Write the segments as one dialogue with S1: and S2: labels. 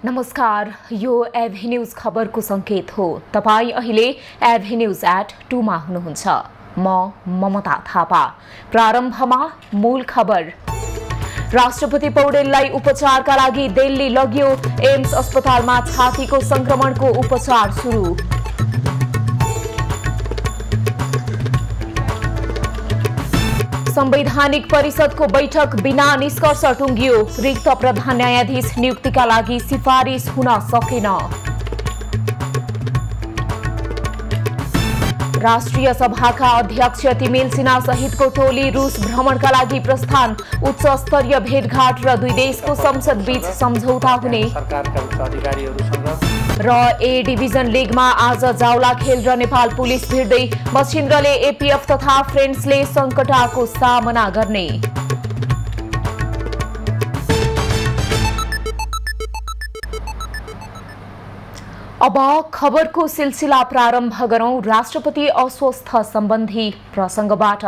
S1: नमस्कार, यो एभि न्यूज खबरको संकेत हो। तपाई अहिले एभि न्यूज @2 मा हुनुहुन्छ। म ममता थापा। प्रारम्भमा मूल खबर। राष्ट्रपति पौडेललाई उपचारका लागि दिल्ली लगियो। एम्स अस्पतालमा छातीको संक्रमणको उपचार सुरु। संवैधानिक परिषदको बैठक बिना निष्कर्ष टुंगियो। रिक्त प्रधान न्यायाधीश नियुक्तिका लागि सिफारिस हुन सकेन। राष्ट्रिय सभाका अध्यक्ष तिमेल सिन्हा सहितको टोली रूस भ्रमणका लागि प्रस्थान। उच्च स्तरीय भेटघाट र दुई देशको संसद बीच सम्झौता हुने।
S2: सरकारका उच्च अधिकारीहरूसँग
S1: र ए डिभिजन लिगमा आज जावला खेल र नेपाल पुलिस भिड्दै। मच्छिन्द्रले एपीएफ तथा फ्रेन्ड्सले संकटको सामना गर्ने। अब खबरको सिलसिला प्रारम्भ गरौं। राष्ट्रपति अस्वस्थ सम्बन्धी प्रसंगबाट।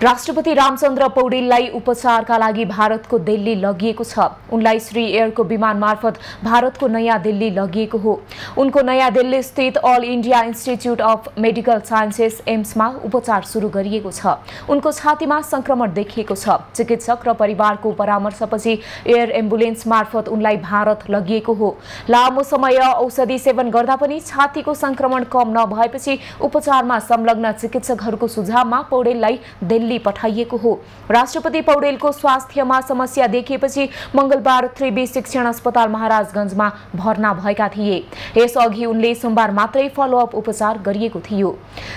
S1: राष्ट्रपति रामचन्द्र पौडेललाई उपचारका लागि भारतको दिल्ली लगिएको छ। उनलाई श्री एयरको विमान मार्फत भारतको नयाँ दिल्ली लगिएको हो। उनको नयाँ दिल्ली स्थित all India institute of medical sciences एम्समा उपचार सुरु गरिएको छ। उनको छातीमा संक्रमण देखिएको छ। चिकित्सक र परिवारको परामर्शपछि एयर एम्बुलेन्स मार्फत उनलाई भारत लगिएको हो। लामो समय औषधि सेवन गर्दा पनि छातीको संक्रमण कम नभएपछि उपचारमा संलग्न चिकित्सकहरूको सुझावमा पौडेललाई दिल्ली पठाइएको हो। राष्ट्रपति पौडेलको स्वास्थ्यमा समस्या देखिएपछि मंगलबार 3B शिक्षण अस्पताल महाराजगंजमा भर्ना भएका थिए। यसअघि उनले सोमबार मात्रै फलोअप उपचार गरिएको थियो।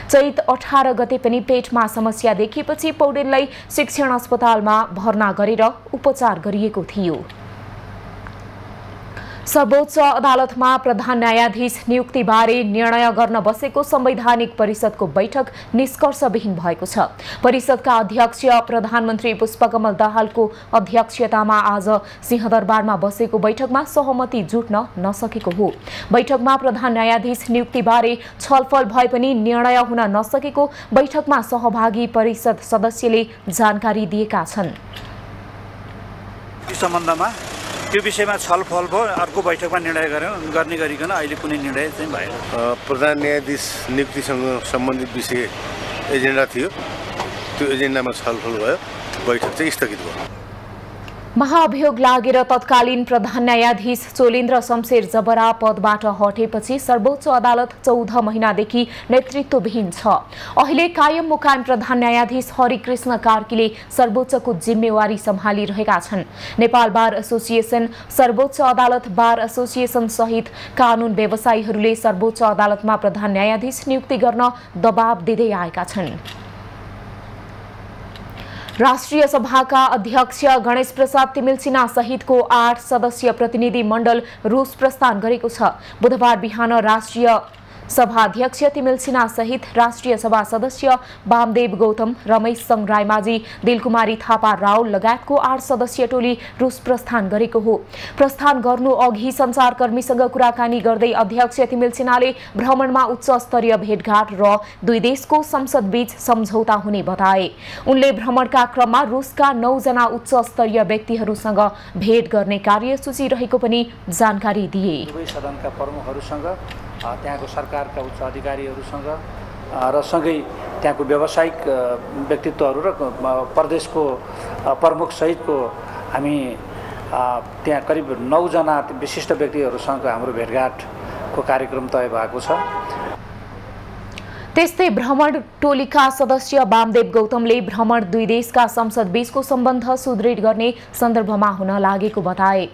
S1: चैत 18 गते पनि पेटमा समस्या देखिएपछि पौडेललाई शिक्षण अस्पतालमा भर्ना गरेर उपचार गरिएको थियो। सर्वोच्च अदालतमा प्रधान न्यायाधीश नियुक्तिबारे निर्णय गर्न बसेको संवैधानिक परिषदको बैठक निष्कर्षविहीन भएको छ। परिषदका अध्यक्ष प्रधानमन्त्री पुष्पकमल दाहालको अध्यक्षतामा आज सिंहदरबारमा बसेको बैठकमा सहमति जुट्न नसकेको हो। बैठकमा प्रधान न्यायाधीश नियुक्तिबारे छलफल भए पनि निर्णय हुन नसकेको बैठकमा सहभागी परिषद सदस्यले जानकारी दिएका छन्।
S2: यस सम्बन्धमा त्यो विषयमा छलफल भयो। अर्को बैठकमा निर्णय गर्ने गरिकन अहिले कुनै निर्णय चाहिँ भएन।
S3: प्रधान न्यायाधीश नियुक्तिसँग सम्बन्धित विषय एजेन्डा थियो। त्यो एजेन्डामा छलफल भयो। बैठक चाहिँ स्थगित भयो।
S1: महाअभियोग लागेर तत्कालीन प्रधान न्यायाधीश चोलेन्द्र शमशेर जबरा पदबाट हटेपछि सर्वोच्च अदालत 14 महिनादेखि नेतृत्वविहीन छ। अहिले कायम मुकायम प्रधान न्यायाधीश हरिकृष्ण कार्कीले सर्वोच्चको जिम्मेवारी सम्हालिरहेका छन्। नेपाल बार एसोसिएसन, सर्वोच्च अदालत बार एसोसिएसन सहित कानून व्यवसायीहरूले सर्वोच्च अदालतमा प्रधान न्यायाधीश नियुक्ति गर्न दबाब दिँदै आएका छन्। राष्ट्रिय सभाका अध्यक्ष गणेश प्रसाद तिमेल सिन्हा सहितको 8 सदस्यीय प्रतिनिधि मण्डल रूस प्रस्थान गरेको छ। बुधबार बिहान राष्ट्रिय सभा अध्यक्ष तिमेल सिन्हा सहित राष्ट्रिय सभा सदस्य वामदेव गौतम, रमेश संग रायमाझी, दिलकुमारी थापा राउल लगायतको 8 सदस्यीय टोली रूस प्रस्थान गरेको हो। प्रस्थान गर्नु अघि सञ्चारकर्मीसँग कुराकानी गर्दै अध्यक्ष तिमेल सिन्हाले भ्रमणमा उच्च स्तरीय भेटघाट र दुई देशको संसद बीच सम्झौता हुने बताए। उनले भ्रमणका क्रममा रूसका 9 जना उच्च स्तरीय व्यक्तिहरूसँग भेट गर्ने कार्यसूची रहेको पनि जानकारी दिए।
S2: दुवै सदनका प्रमुखहरूसँग, त्यहाँको सरकारका उच्च अधिकारीहरूसँग र सँगै त्यहाँको व्यावसायिक व्यक्तित्वहरू र प्रदेशको प्रमुख सहितको हामी त्यहाँ करिब 9 जना विशिष्ट व्यक्तिहरूसँग हाम्रो भेटघाटको कार्यक्रम तय भएको छ।
S1: त्यस्तै भ्रमण टोलीका सदस्य वामदेव गौतमले भ्रमण दुई देशका संसद बीचको सम्बन्ध सुदृढ गर्ने सन्दर्भमा हुन लागेको बताए।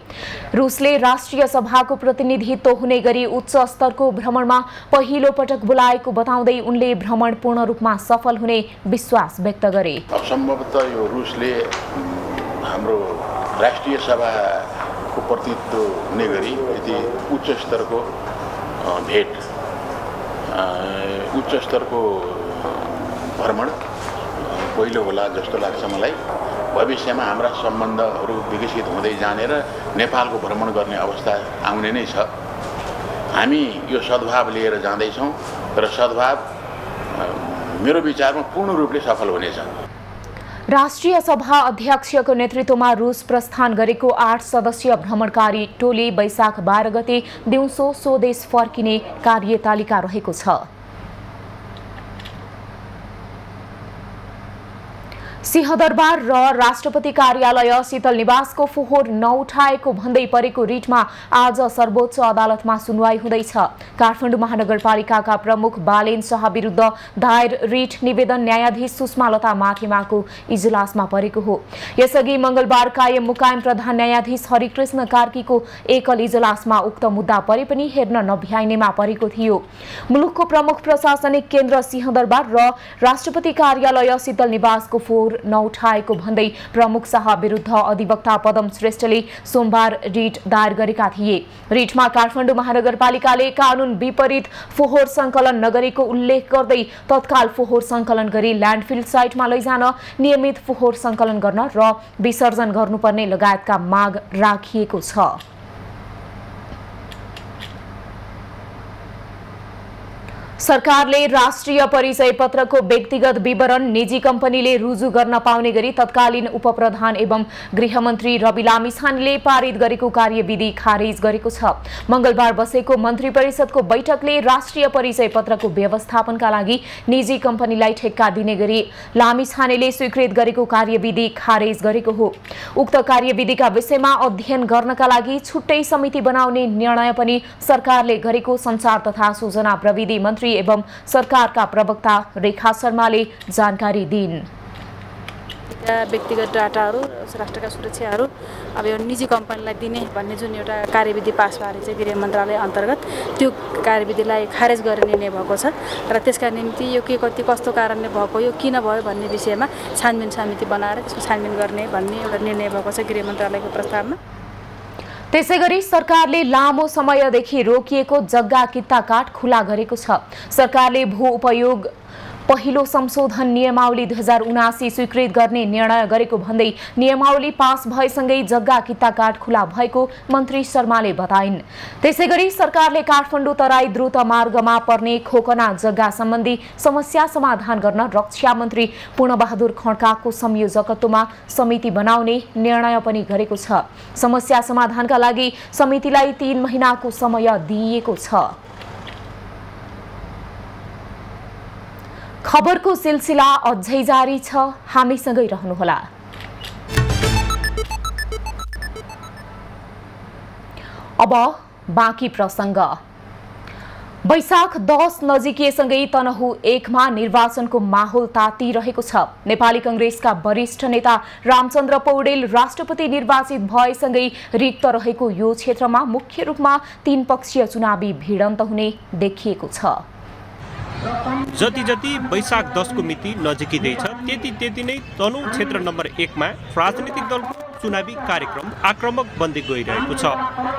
S1: रूसले राष्ट्रिय सभाको प्रतिनिधित्व हुने गरी उच्च स्तरको भ्रमणमा पहिलो पटक बोलाएको बताउँदै उनले भ्रमण पूर्ण रूपमा सफल हुने विश्वास व्यक्त गरे।
S4: अब सम्भवतः यो रूसले हाम्रो राष्ट्रिय सभाको प्रतिनिधित्व हुने गरी यति उच्च स्तरको भेट, उच्च स्तरको भ्रमण पहिलो होला जस्तो लाग्छ मलाई। भविष्यमा हाम्रा सम्बन्धहरू विकसित हुँदै जाने र नेपालको भ्रमण गर्ने अवस्था आउने नै छ। हामी यो सद्भाव लिएर जाँदैछौँ र सद्भाव मेरो विचारमा पूर्ण रूपले सफल हुनेछ।
S1: राष्ट्रिय सभा अध्यक्षको नेतृत्वमा रुस प्रस्थान गरेको 8 सदस्यीय भ्रमणकारी टोली वैशाख 12 गते दिउँसो स्वदेश फर्किने कार्यतालिका रहेको छ। सिंहदरबार र राष्ट्रपति कार्यालय शीतल निवासको फोहोर नउठाएको भन्दै परेको रिटमा आज सर्वोच्च अदालतमा सुनवाई हुँदैछ। काठमाडौँ महानगरपालिकाका प्रमुख बालेन शाह विरुद्ध दायर रिट निवेदन न्यायाधीश सुषमा लता माथिमाको इजलासमा परेको हो। यसअघि मंगलबार कायम मुकायम प्रधान न्यायाधीश हरिकृष्ण कार्कीको एकल इजलासमा उक्त मुद्दा परे पनि हेर्न नभ्याइनेमा परेको थियो। मुलुकको प्रमुख प्रशासनिक केन्द्र सिंहदरबार र राष्ट्रपति कार्यालय शीतल निवासको फोहोर नउठाएको भन्दै प्रमुख शाह विरुद्ध अधिवक्ता पदम श्रेष्ठले सोमबार रिट दायर गरेका थिए। रिटमा काठमाडौँ महानगरपालिकाले कानून विपरीत फोहोर संकलन नगरेको उल्लेख गर्दै तत्काल फोहोर संकलन गरी ल्यान्डफिल साइटमा लैजान नियमित फोहोर संकलन गर्न र विसर्जन गर्नुपर्ने लगायतका माग राखिएको छ। सरकारले राष्ट्रिय परिचय पत्रको व्यक्तिगत विवरण निजी कम्पनीले रुजु गर्न पाउने गरी तत्कालीन उपप्रधान एवं गृहमन्त्री रवि लामिछानेले पारित गरेको कार्यविधि खारेज गरेको छ। मंगलबार बसेको मन्त्री परिषदको बैठकले राष्ट्रिय परिचय पत्रको व्यवस्थापनका लागि निजी कम्पनीलाई ठेक्का दिने गरी लामिछानेले स्वीकृत गरेको कार्यविधि खारेज गरेको हो। उक्त कार्यविधिका विषयमा अध्ययन गर्नका लागि छुट्टै समिति बनाउने निर्णय पनि सरकारले गरेको सञ्चार तथा सूचना प्रविधि मन्त्री एवं सरकारका प्रवक्ता रेखा शर्माले जानकारी दिइन्।
S5: व्यक्तिगत डाटाहरू राष्ट्रका सुरक्षाहरू अब यो निजी कम्पनीलाई दिने भन्ने जुन एउटा कार्यविधि पास भएको छ गृह मन्त्रालय अन्तर्गत त्यो कार्यविधिलाई खारेज गर्ने निर्णय भएको छ र त्यसका निम्ति यो के कति कस्तो कारणले भएको यो किन भयो भन्ने विषयमा छानबिन समिति बनाएर त्यसको छानबिन गर्ने भन्ने एउटा निर्णय भएको छ गृह मन्त्रालयको प्रस्तावमा।
S1: त्यसैगरी सरकारले लामो समयदेखि रोकिएको जग्गा कित्ता काठ खुला गरेको छ। सरकारले भू उपयोग पहिलो संशोधन नियमावली 2079 स्वीकृत गर्ने निर्णय गरेको भन्दै नियमावली पास भएसँगै जग्गा कित्ता काठ खुला भएको मन्त्री शर्माले बताइन्। त्यसैगरी सरकारले काठमाडौँ तराई द्रुत मार्गमा पर्ने खोकना जग्गा सम्बन्धी समस्या समाधान गर्न रक्षा मन्त्री पूर्णबहादुर खड्काको संयोजकत्वमा समिति बनाउने निर्णय पनि गरेको छ। समस्या समाधानका लागि समितिलाई 3 महिनाको समय दिइएको छ। खबरको सिलसिला अझै जारी छ, हामीसँगै रहनुहोला। अब बाँकी प्रसंग। वैशाख 10 नजिकिएसँगै तनहु 1 मा निर्वाचनको माहौल तातिरहेको छ। नेपाली कांग्रेसका वरिष्ठ नेता रामचन्द्र पौडेल राष्ट्रपति निर्वाचित भएसँगै रिक्त रहेको यो क्षेत्रमा मुख्य रूपमा 3 पक्षीय चुनावी भिडन्त हुने देखिएको छ।
S6: जति जति वैशाख 10 को मिति नजिकिँदैछ त्यति नै तनहुँ क्षेत्र नम्बर 1 मा राजनीतिक दलको चुनावी कार्यक्रम आक्रामक बन्दै गइरहेको छ।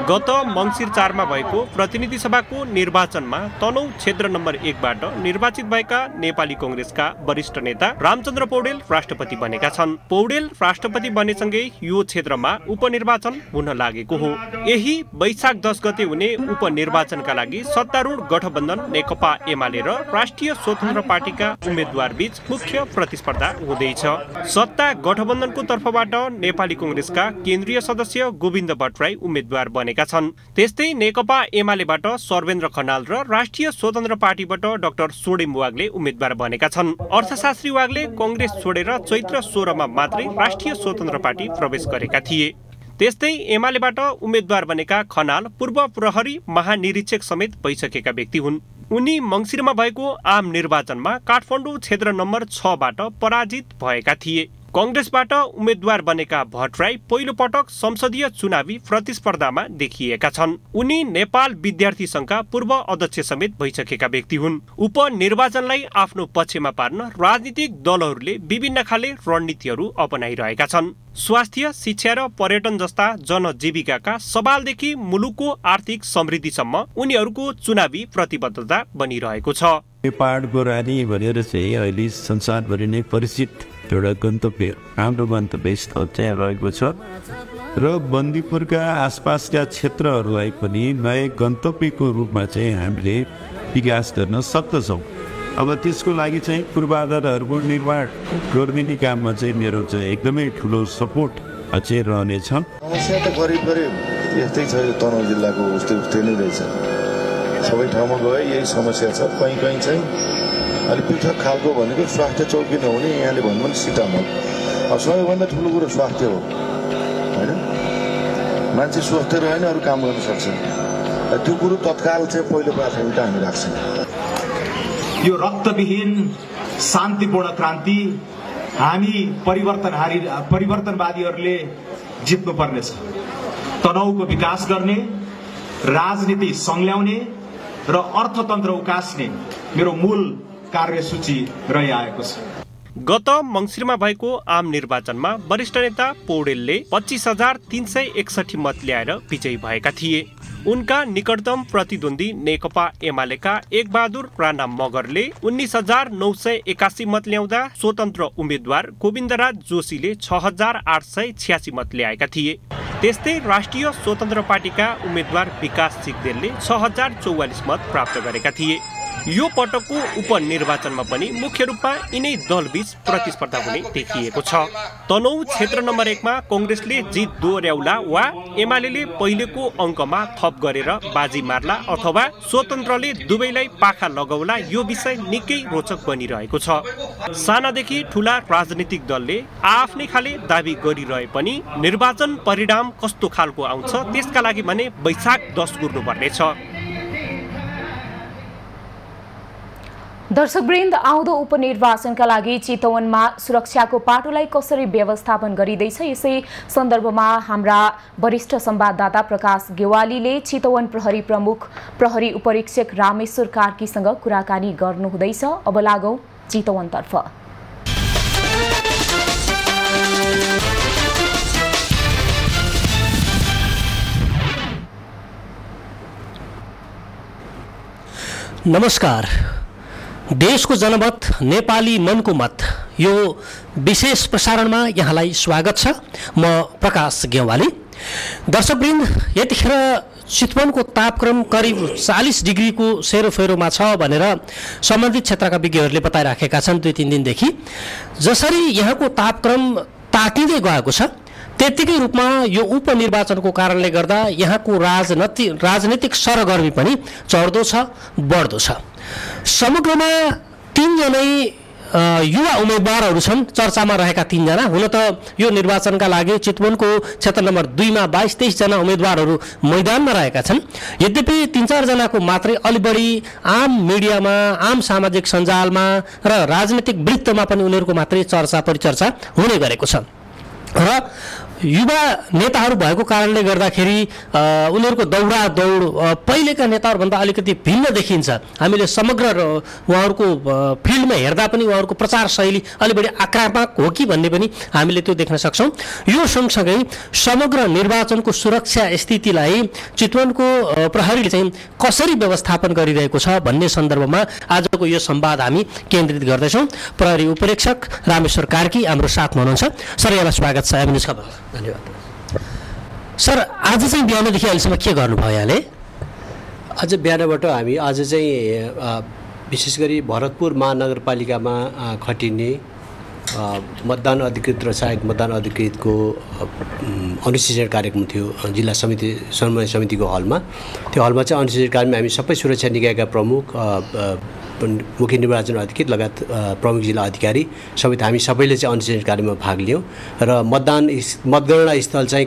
S6: गत मंसिर 4 मा भएको प्रतिनिधि सभाको निर्वाचनमा तनहुँ क्षेत्र नम्बर 1 बाट निर्वाचित भएका नेपाली कांग्रेसका वरिष्ठ नेता रामचन्द्र पौडेल राष्ट्रपति बनेका छन्। पौडेल राष्ट्रपति बनेसँगै यो क्षेत्रमा उपनिर्वाचन हुन लागेको हो। यही वैशाख 10 गते हुने उपनिर्वाचनका लागि सत्तारूढ गठबन्धन नेकपा एमाले र राष्ट्रिय स्वतन्त्र पार्टीका उम्मेदवार बीच मुख्य प्रतिस्पर्धा हुँदैछ। सत्ता गठबन्धनको तर्फबाट नेपाली कांग्रेसका केन्द्रीय सदस्य गोविन्द भट्टराई उम्मेदवार बनेका छन्। त्यस्तै नेकपा एमालेबाट सर्वेन्द्र खनाल र राष्ट्रिय स्वतन्त्र पार्टीबाट डाक्टर सोडेम वाग्ले उम्मेदवार बनेका छन्। अर्थशास्त्री वाग्ले कांग्रेस छोडेर चैत्र 16 मा मात्रै राष्ट्रिय स्वतन्त्र पार्टी प्रवेश गरेका थिए। त्यस्तै एमालेबाट उम्मेदवार बनेका खनाल पूर्व प्रहरी महानिरीक्षक समेत भइसकेका व्यक्ति हुन्। उनी मंसिरमा भएको आम निर्वाचनमा काठमाडौँ क्षेत्र नम्बर 6 बाट पराजित भएका थिए। कांग्रेसबाट उम्मेदवार बनेका भट्टराई पहिलो पटक संसदीय चुनावी प्रतिस्पर्धामा देखिएका छन्। उनी नेपाल विद्यार्थी संघका पूर्व अध्यक्ष समेत भइसकेका व्यक्ति हुन्। उपनिर्वाचनलाई आफ्नो पक्षमा पार्न राजनीतिक दलहरूले विभिन्न खाले रणनीतिहरू अपनाइरहेका छन्। स्वास्थ्य, शिक्षा र पर्यटन जस्ता जनजीविकाका सवालदेखि मुलुकको आर्थिक समृद्धिसम्म उनीहरूको चुनावी प्रतिबद्धता बनिरहेको छ।
S7: नेपालको रानी भनेर चाहिँ अहिले संसारभरि नै परिचित एउटा गन्तव्य, हाम्रो गन्तव्य स्थल चाहिँ रहेको छ। र बन्दीपुरका आसपासका क्षेत्रहरूलाई पनि नयाँ गन्तव्यको रूपमा चाहिँ हामीले विकास गर्न सक्दछौँ। अब त्यसको लागि चाहिँ पूर्वाधारहरूको निर्माण गर्ने काममा चाहिँ मेरो चाहिँ एकदमै ठुलो सपोर्ट चाहिँ रहनेछ।
S8: समस्या त करिब यस्तै छ, यो तनहुँ जिल्लाको उस्तै नै रहेछ। सबै ठाउँमा गयो यही समस्या छ। कहीँ चाहिँ अलिक पृथक खालको भनेको स्वास्थ्य चौकी नहुने, यहाँले भन्नु पनि सिटामल। अब सबैभन्दा ठुलो कुरो स्वास्थ्य हो होइन। मान्छे स्वस्थ रह्यो भने अरू काम गर्न सक्छ। त्यो कुरो तत्काल चाहिँ पहिलो प्राथमिकता हामी राख्छौँ।
S9: यो रक्तविहीन शान्तिपूर्ण क्रान्ति हामी परिवर्तनवादीहरूले जित्नुपर्नेछ। तनहुँको विकास गर्ने, राजनीति संल्याउने र अर्थतन्त्र उकास्ने मेरो मूल कार्यसूची रहिआएको छ।
S6: गत मङ्सिरमा भएको आम निर्वाचनमा वरिष्ठ नेता पौडेलले 25,361 मत ल्याएर विजयी भएका थिए। उनका निकटतम प्रतिद्वन्दी नेकपा एमालेका एकबहादुर राणा मगरले 19,981 मत ल्याउँदा स्वतन्त्र उम्मेद्वार गोविन्दराज जोशीले 6,886 मत ल्याएका थिए। त्यस्तै राष्ट्रिय स्वतन्त्र पार्टीका उम्मेद्वार विकास सिग्देलले 6,044 मत प्राप्त गरेका थिए। यो पटकको उपनिर्वाचनमा पनि मुख्य रूपमा यिनै दलबीच प्रतिस्पर्धा हुने देखिएको छ। तनहुँ क्षेत्र नम्बर 1 मा कांग्रेसले जित दोहोर्याउला वा एमालेले पहिलेको अङ्कमा थप गरेर बाजी मार्ला अथवा स्वतन्त्रले दुवैलाई पाखा लगाउला, यो विषय निकै रोचक बनिरहेको छ। सानादेखि ठूला राजनीतिक दलले आफ्नै खाले दाबी गरिरहे पनि निर्वाचन परिणाम कस्तो खालको आउँछ त्यसका लागि भने वैशाख 10 गुर्नुपर्नेछ।
S1: दर्शकवृन्द, आउँदो उपनिर्वाचनका लागि चितवनमा सुरक्षाको पाटोलाई कसरी व्यवस्थापन गरिँदैछ, यसै सन्दर्भमा हाम्रा वरिष्ठ संवाददाता प्रकाश गेवालीले चितवन प्रहरी प्रमुख प्रहरी उपरीक्षक रामेश्वर कार्कीसँग कुराकानी गर्नुहुँदैछ। अब लागौं चितवनतर्फ।
S10: नमस्कार। देशको जनमत नेपाली मनको मत यो विशेष प्रसारणमा यहाँलाई स्वागत छ। म प्रकाश गेवाली। दर्शकवृन्द, यतिखेर चितवनको तापक्रम करिब 40 डिग्रीको सेरोफेरोमा छ भनेर सम्बन्धित क्षेत्रका विज्ञहरूले बताइराखेका छन् 2-3 दिनदेखि। जसरी यहाँको तापक्रम तातिँदै गएको छ त्यतिकै रूपमा यो उपनिर्वाचनको कारणले गर्दा यहाँको राजनीतिक सरगर्मी पनि चढ्दो छ, बढ्दो छ। समग्रमा 3 जनै युवा उम्मेदवारहरू छन् चर्चामा रहेका। 3 जना। हुन त यो निर्वाचनका लागि चितवनको क्षेत्र नम्बर 2 मा 22-23 जना उम्मेदवारहरू मैदानमा रहेका छन्। यद्यपि 3-4 जनाको मात्रै अलि बढी आम मिडियामा, आम सामाजिक सञ्जालमा र राजनीतिक वृत्तमा पनि उनीहरूको मात्रै चर्चा परिचर्चा हुने गरेको छ। र युवा नेताहरू भएको कारणले गर्दाखेरि उनीहरूको दौड पहिलेका नेताहरूभन्दा अलिकति भिन्न देखिन्छ। हामीले समग्र उहाँहरूको फिल्डमा हेर्दा पनि उहाँहरूको प्रचार शैली अलि बढी आक्रामक हो कि भन्ने पनि हामीले त्यो देख्न सक्छौँ। यो सँगसँगै समग्र निर्वाचनको सुरक्षा स्थितिलाई चितवनको प्रहरीले चाहिँ कसरी व्यवस्थापन गरिरहेको छ भन्ने सन्दर्भमा आजको यो संवाद हामी केन्द्रित गर्दैछौँ। प्रहरी उपरीक्षक रामेश्वर कार्की हाम्रो साथमा हुनुहुन्छ। सर, यहाँलाई स्वागत छ एमएनएस खबर। धन्यवाद। सर, आज चाहिँ बिहानदेखि अहिलेसम्म के गर्नुभयो यहाँले?
S11: आज बिहानबाट हामी आज चाहिँ विशेष गरी भरतपुर महानगरपालिकामा खटिने मतदान अधिकृत र सहायक मतदान अधिकृतको अनुशिक्षण कार्यक्रम थियो जिल्ला समिति समन्वय समितिको हलमा। त्यो हलमा चाहिँ अनुशिक्षण कार्यक्रममा हामी सबै सुरक्षा निकायका प्रमुख, मुख्य निर्वाचन अधिकृत लगायत प्रमुख जिल्ला अधिकारी समेत हामी सबैले चाहिँ अनुशिक्षण कार्यक्रममा भाग लियौँ र मतगणना स्थल चाहिँ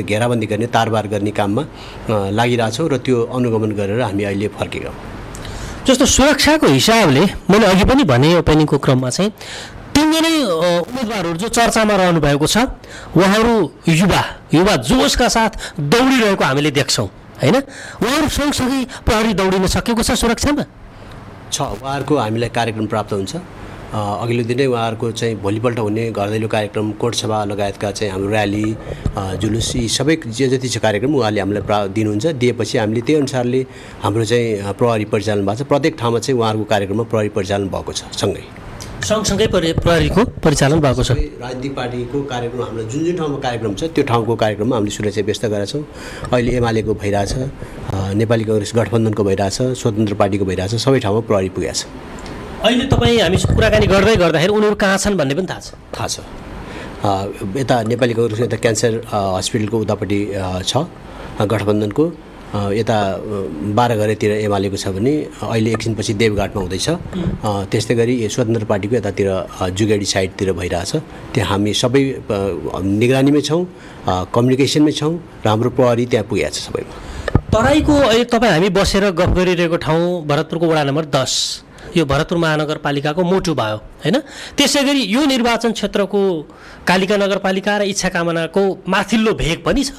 S11: घेराबन्दी गर्ने, तारबार गर्ने काममा लागिरहेछौँ र त्यो अनुगमन गरेर हामी अहिले फर्केका।
S10: जस्तो सुरक्षाको हिसाबले मैले अघि पनि भने ओपनिङको क्रममा चाहिँ 3 जनै उम्मेदवारहरू जो चर्चामा रहनु भएको छ उहाँहरू युवा जोसका साथ दौडिरहेको हामीले देख्छौँ हैन? उहाँहरू सँगसँगै प्रहरी दौडिन सकेको छ सुरक्षामा?
S11: उहाँहरूको हामीलाई कार्यक्रम प्राप्त हुन्छ। अघिल्लो दिनै उहाँहरूको चाहिँ भोलिपल्ट हुने घर दैलो कार्यक्रम, कोटसभा लगायतका चाहिँ हाम्रो र्याली, जुलुस यी सबै जति छ कार्यक्रम उहाँले हामीलाई दिनुहुन्छ। दिएपछि हामीले त्यही अनुसारले हाम्रो चाहिँ प्रहरी परिचालन भएको छ। प्रत्येक ठाउँमा चाहिँ उहाँहरूको कार्यक्रममा प्रहरी परिचालन भएको छ सँगै।
S10: सँगसँगै प्रहरीको परिचालन भएको छ।
S11: राजनीतिक पार्टीको कार्यक्रम हाम्रो जुन जुन ठाउँमा कार्यक्रम छ त्यो ठाउँको कार्यक्रममा हामीले सुरक्षा व्यवस्था गरेका छौँ। अहिले एमालेको भइरहेछ, नेपाली कांग्रेस गठबन्धनको भइरहेछ, स्वतन्त्र पार्टीको भइरहेछ, सबै ठाउँमा प्रहरी पुगेको छ।
S10: अहिले तपाईँ हामी कुराकानी गर्दै गर्दाखेरि उनीहरू कहाँ छन् भन्ने पनि थाहा छ।
S11: यता नेपाली कांग्रेस यता क्यान्सर हस्पिटलको उतापट्टि छ गठबन्धनको, यता 12 घरेतिर एमालेको छ भने अहिले एकछिनपछि देवघाटमा हुँदैछ। त्यस्तै गरी स्वतन्त्र पार्टीको यतातिर जुगेडी साइडतिर भइरहेछ। त्यहाँ हामी सबै निगरानीमै छौँ, कम्युनिकेसनमै छौँ र हाम्रो प्रहरी त्यहाँ पुगेको छ सबैमा।
S10: तराईको अहिले तपाईँ हामी बसेर गफ गरिरहेको ठाउँ भरतपुरको वडा नम्बर 10, यो भरतपुर महानगरपालिकाको मोटु भयो हैन। त्यसै गरी यो निर्वाचन क्षेत्रको कालिका नगरपालिका र इच्छाकामनाको माथिल्लो भेग पनि छ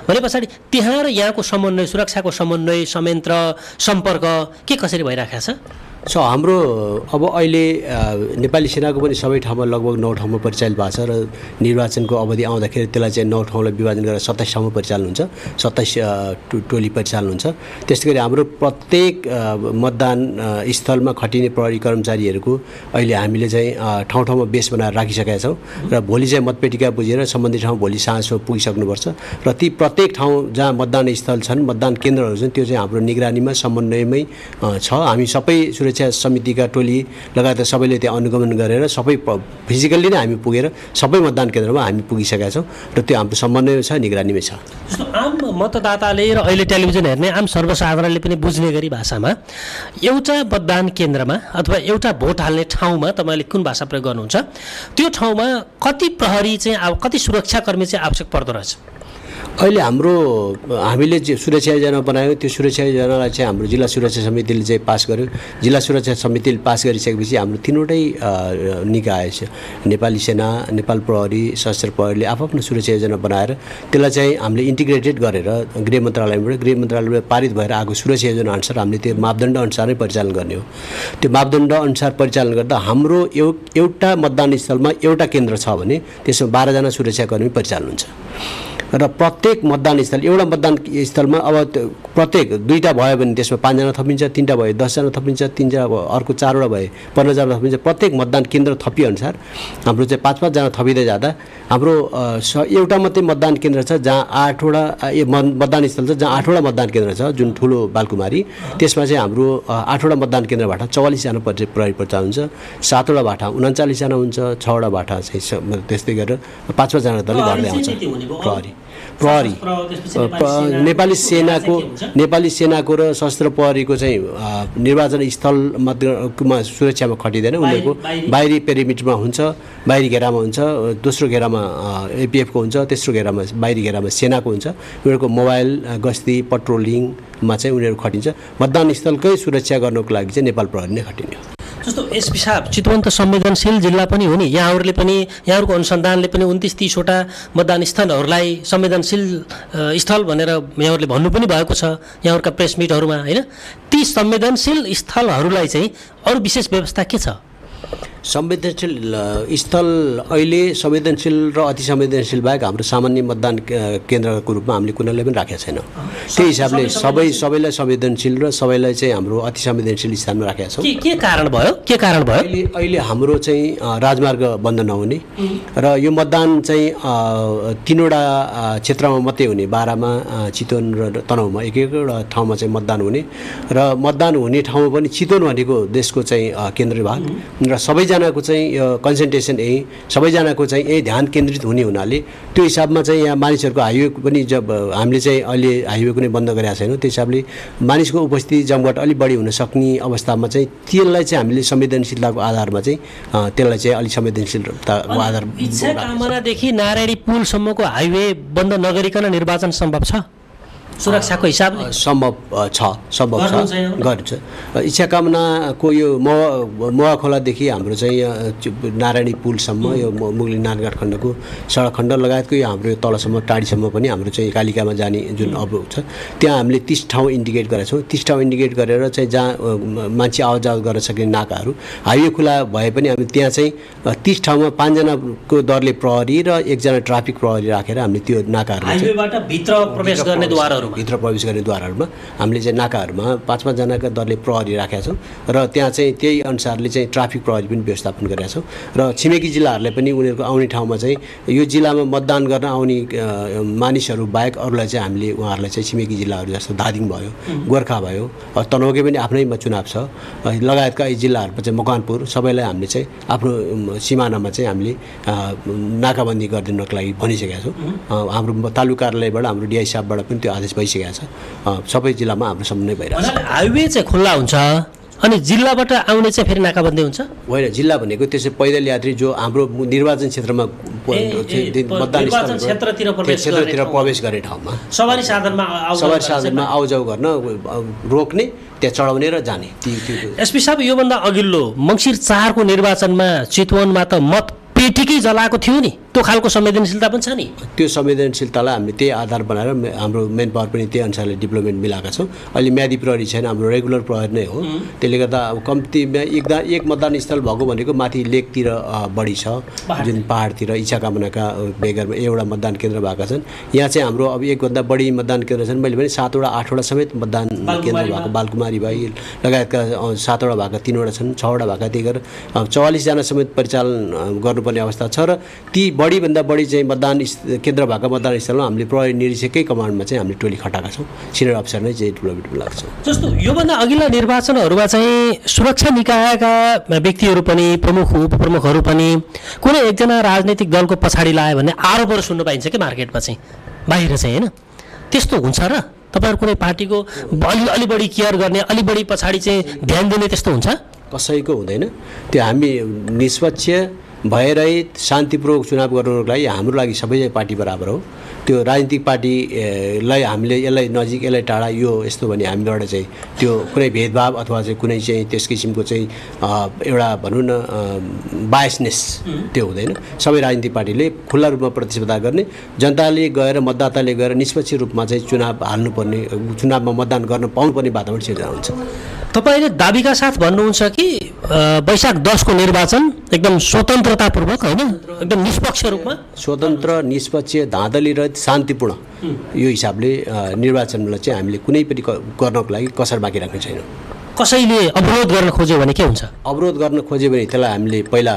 S10: भने पछाडि त्यहाँ र यहाँको समन्वय, सुरक्षाको समन्वय, संयन्त्र, सम्पर्क के कसरी भइरहेको छ?
S11: हाम्रो अब अहिले नेपाली सेनाको पनि सबै ठाउँमा लगभग 9 ठाउँमा परिचालित भएको छ र निर्वाचनको अवधि आउँदाखेरि त्यसलाई चाहिँ 9 ठाउँलाई विभाजन गरेर 27 ठाउँमा परिचालन हुन्छ, 27 टोली परिचालन हुन्छ। त्यस्तै गरी हाम्रो प्रत्येक मतदान स्थलमा खटिने प्रहरी कर्मचारीहरूको अहिले हामीले चाहिँ ठाउँ ठाउँमा बेस बनाएर राखिसकेका छौँ र भोलि चाहिँ मतपेटिका बुझेर सम्बन्धित ठाउँ भोलि साँझमा पुगिसक्नुपर्छ र ती प्रत्येक ठाउँ जहाँ मतदान स्थल छन्, मतदान केन्द्रहरू छन्, त्यो चाहिँ हाम्रो निगरानीमा समन्वयमै छ। हामी सबै सुरक्षा समितिका टोली लगायत सबैले त्यहाँ अनुगमन गरेर सबै फिजिकल्ली नै हामी पुगेर सबै मतदान केन्द्रमा हामी पुगिसकेका छौँ र त्यो हाम्रो समन्वय छ, निगरानीमै छ।
S10: जस्तो आम मतदाताले र अहिले टेलिभिजन हेर्ने आम सर्वसाधारणले पनि बुझ्ने गरी भाषामा एउटा मतदान केन्द्रमा अथवा एउटा भोट हाल्ने ठाउँमा तपाईँले कुन भाषा प्रयोग गर्नुहुन्छ, त्यो ठाउँमा कति प्रहरी चाहिँ कति सुरक्षाकर्मी चाहिँ आवश्यक पर्दो रहेछ?
S11: अहिले हामीले सुरक्षा योजना बनायौँ, त्यो सुरक्षा योजनालाई चाहिँ हाम्रो जिल्ला सुरक्षा समितिले चाहिँ पास गर्यो। जिल्ला सुरक्षा समितिले पास गरिसकेपछि हाम्रो तीनवटै निकाय छ, नेपाली सेना, नेपाल प्रहरी, सशस्त्र प्रहरीले आफ्नो सुरक्षा योजना बनाएर त्यसलाई चाहिँ हामीले इन्टिग्रेटेड गरेर गृह मन्त्रालयबाट पारित भएर आएको सुरक्षा योजना अनुसार हामीले त्यो मापदण्ड अनुसारै परिचालन गर्ने हो। त्यो मापदण्ड अनुसार परिचालन गर्दा हाम्रो एउटा मतदान स्थलमा एउटा केन्द्र छ भने त्यसमा 12 जना सुरक्षाकर्मी परिचालन हुन्छ र प्रत्येक मतदान स्थल एउटा मतदान स्थलमा अब प्रत्येक 2टा भयो भने त्यसमा 5 जना थपिन्छ, 3टा भयो 10 जना थपिन्छ, 3टा अर्को 4वटा भए 15 जना थपिन्छ। प्रत्येक मतदान केन्द्र थपिए अनुसार हाम्रो चाहिँ 5-5 जना थपिँदै जाँदा हाम्रो एउटा मात्रै मतदान केन्द्र छ जहाँ 8वटा मतदान स्थल छ, जहाँ 8वटा मतदान केन्द्र छ, जुन ठुलो बालकुमारी, त्यसमा चाहिँ हाम्रो 8वटा मतदान केन्द्रबाट 44 जना प्रहरी परिचालन हुन्छ, 7वटा भाटा 39 जना हुन्छ, 6वटा भाटा चाहिँ त्यस्तै गरेर 5-5 जना दल गर्दै आउँछ। प्रहरी नेपाली सेनाको र सशस्त्र प्रहरीको चाहिँ निर्वाचन स्थलमा सुरक्षामा खटिँदैन, उनीहरूको बाहिरी पेरिमिटरमा हुन्छ, बाहिरी घेरामा हुन्छ, दोस्रो घेरामा एपिएफको हुन्छ, तेस्रो घेरामा बाहिरी घेरामा सेनाको हुन्छ। उनीहरूको मोबाइल गस्ती पट्रोलिङमा चाहिँ उनीहरू खटिन्छ। मतदान स्थलकै सुरक्षा गर्नको लागि चाहिँ नेपाल प्रहरी नै खटिने हो।
S10: जस्तो एसपी साहब, चितवन त संवेदनशील जिल्ला पनि हो नि, यहाँहरूले पनि यहाँहरूको अनुसन्धानले पनि 29-30वटा मतदान स्थलहरूलाई संवेदनशील स्थल भनेर यहाँहरूले भन्नु पनि भएको छ यहाँहरूका प्रेस मिटहरूमा हैन। ती संवेदनशील स्थलहरूलाई चाहिँ अरू विशेष व्यवस्था के छ?
S11: संवेदनशील स्थल अहिले संवेदनशील र अति संवेदनशील बाहेक हाम्रो सामान्य मतदान केन्द्रको रूपमा हामीले कुनैलाई पनि राखेका छैनौँ। त्यही हिसाबले सबैलाई संवेदनशील र सबैलाई चाहिँ हाम्रो अति संवेदनशील स्थानमा राखेका छौँ।
S10: के कारण भयो?
S11: अहिले हाम्रो चाहिँ राजमार्ग बन्द नहुने र यो मतदान चाहिँ 3वटा क्षेत्रमा मात्रै हुने, बारामा, चितवन र तनहुँमा एक-एकवटा ठाउँमा चाहिँ मतदान हुने र मतदान हुने ठाउँमा पनि चितवन भनेको देशको चाहिँ केन्द्रीय भाग र सबैजनाको चाहिँ कन्सन्ट्रेसन सबैजनाको चाहिँ ध्यान केन्द्रित हुने हुनाले त्यो हिसाबमा चाहिँ यहाँ मानिसहरूको हाइवे पनि जब हामीले चाहिँ अहिले हाइवे कुनै बन्द गरेका छैनौँ, त्यो हिसाबले मानिसको उपस्थिति जमघट अलिक बढी हुन सक्ने अवस्थामा चाहिँ त्यसलाई चाहिँ हामीले संवेदनशीलताको आधारमा चाहिँ त्यसलाई चाहिँ अलिक संवेदनशीलताको आधार
S10: इच्छाकामनादेखि नारायणी पुलसम्मको हाइवे बन्द नगरिकन निर्वाचन सम्भव छ? सुरक्षाको हिसाबले
S11: सम्भव छ गरिन्छ। इच्छाकामनाको यो मोवा खोलादेखि हाम्रो चाहिँ नारायणी पुलसम्म यो मुगली नारायणघाट खण्डको सडक खण्ड लगायतको यो हाम्रो तलसम्म टाढीसम्म पनि हाम्रो चाहिँ कालिकामा जाने जुन अवरोध छ त्यहाँ हामीले 30 ठाउँ इन्डिकेट गरेका छौँ। 30 ठाउँ इन्डिकेट गरेर चाहिँ जहाँ मान्छे आवाज गर्न सक्ने नाकाहरू हाइवे खुला भए पनि हामी त्यहाँ चाहिँ 30 ठाउँमा 5 जनाको दरले प्रहरी र 1 जना ट्राफिक प्रहरी राखेर हामीले त्यो नाकाहरू
S10: हाइवेबाट भित्र प्रवेश गर्ने द्वारहरू
S11: भित्र प्रवेश गर्ने द्वारहरूमा हामीले चाहिँ नाकाहरूमा 5-5 जनाका दरले प्रहरी राखेका छौँ र त्यहाँ चाहिँ त्यही अनुसारले चाहिँ ट्राफिक प्रहरी पनि व्यवस्थापन गरेका छौँ र छिमेकी जिल्लाहरूलाई पनि उनीहरूको आउने ठाउँमा चाहिँ यो जिल्लामा मतदान गर्न आउने मानिसहरू बाहेक अरूलाई चाहिँ हामीले उहाँहरूलाई चाहिँ छिमेकी जिल्लाहरू जस्तो धादिङ भयो, गोर्खा भयो, तनहुँकै पनि आफ्नैमा चुनाव छ लगायतका यी जिल्लाहरूमा चाहिँ मकवानपुर सबैलाई हामीले चाहिँ आफ्नो सिमानामा चाहिँ हामीले नाकाबन्दी गरिदिनको लागि भनिसकेका छौँ। हाम्रो तालुका कार्यालयबाट हाम्रो डिआई साहबबाट पनि त्यो आदेश भइसकेको छ। सबै जिल्लामा हाम्रो समन्वय भइरहेको छ।
S10: हाइवे चाहिँ खुल्ला हुन्छ अनि जिल्लाबाट आउने चाहिँ फेरि नाकाबन्दी हुन्छ?
S11: होइन, जिल्ला भनेको त्यसै पैदल यात्री जो हाम्रो निर्वाचन क्षेत्रमा मतदान क्षेत्रतिर प्रवेश गर्ने ठाउँमा
S10: सवारी साधनमा
S11: आउजाउ गर्न रोक्ने, त्यहाँ चढाउने र जाने।
S10: एसपी साहब, योभन्दा अघिल्लो मङ्सिर 4 को निर्वाचनमा चितवनमा त मत पेटिकै जलाएको थियो नि, त्यो खालको संवेदनशीलता पनि छ नि।
S11: त्यो संवेदनशीलतालाई हामीले त्यही आधार बनाएर हाम्रो मेन पावर पनि त्यही अनुसारले डेभलपमेन्ट मिलाएका छौँ। अहिले म्यादी प्रहरी छैन, हाम्रो रेगुलर प्रहरी नै हो। त्यसले गर्दा अब कम्तीमा एक मतदान स्थल भएको भनेको माथि लेकतिर बढी छ, जुन पहाडतिर इच्छाकामनाका बेगरमा एउटा मतदान केन्द्र भएका छन्। यहाँ चाहिँ हाम्रो अब एकभन्दा बढी मतदान केन्द्र छन्। मैले भने 7वटा 8वटा समेत मतदान केन्द्र भएको बालकुमारी भाइ लगायतका 7वटा भएका 3वटा छन्, 6वटा भएका त्यही गरेर 44 जना समेत परिचालन गर्नुपर्ने अवस्था छ। र ती बढीभन्दा बढी चाहिँ मतदान केन्द्र भएको मतदान स्थलमा हामीले प्रहरी निरीक्षकै कमान्डमा चाहिँ हामीले टोली खटाएका छौँ। सिनियर अफिसर नै चाहिँ डेभलपमेन्टमा लाग्छौँ।
S10: जस्तो योभन्दा अघिल्ला निर्वाचनहरूमा चाहिँ सुरक्षा निकायका व्यक्तिहरू पनि, प्रमुख उपप्रमुखहरू पनि कुनै एकजना राजनैतिक दलको पछाडि लायो भने आरोपहरू सुन्नु पाइन्छ कि मार्केटमा चाहिँ, बाहिर चाहिँ होइन? त्यस्तो हुन्छ र? तपाईँहरू कुनै पार्टीको अलि बढी केयर गर्ने, अलि बढी पछाडि चाहिँ ध्यान दिने त्यस्तो हुन्छ?
S11: कसैको हुँदैन। त्यो हामी निष्पक्ष भयरहित शान्तिपूर्वक चुनाव गर्नुको लागि हाम्रो लागि सबै पार्टी बराबर हो। त्यो राजनीतिक पार्टीलाई हामीले यसलाई नजिक यसलाई टाढा यो यस्तो भने हामीबाट चाहिँ त्यो कुनै भेदभाव अथवा चाहिँ कुनै चाहिँ त्यस किसिमको चाहिँ एउटा भनौँ न बायसनेस त्यो हुँदैन। सबै राजनीतिक पार्टीले खुल्ला रूपमा प्रतिस्पर्धा गर्ने, जनताले गएर मतदाताले गएर निष्पक्ष रूपमा चाहिँ चुनाव हाल्नुपर्ने, चुनावमा मतदान गर्न पाउनुपर्ने वातावरण सिर्जना हुन्छ।
S10: तपाईँले दाबीका साथ भन्नुहुन्छ कि वैशाख 10 को निर्वाचन एकदम स्वतन्त्रतापूर्वक होइन, एकदम निष्पक्ष रूपमा,
S11: स्वतन्त्र निष्पक्ष धाँधली र शान्तिपूर्ण यो हिसाबले निर्वाचनलाई चाहिँ हामीले कुनै पनि गर्नको लागि कसर बाँकी राख्ने छैनौँ।
S10: कसैले अवरोध गर्न खोज्यो भने के हुन्छ?
S11: अवरोध गर्न खोज्यो भने त्यसलाई हामीले पहिला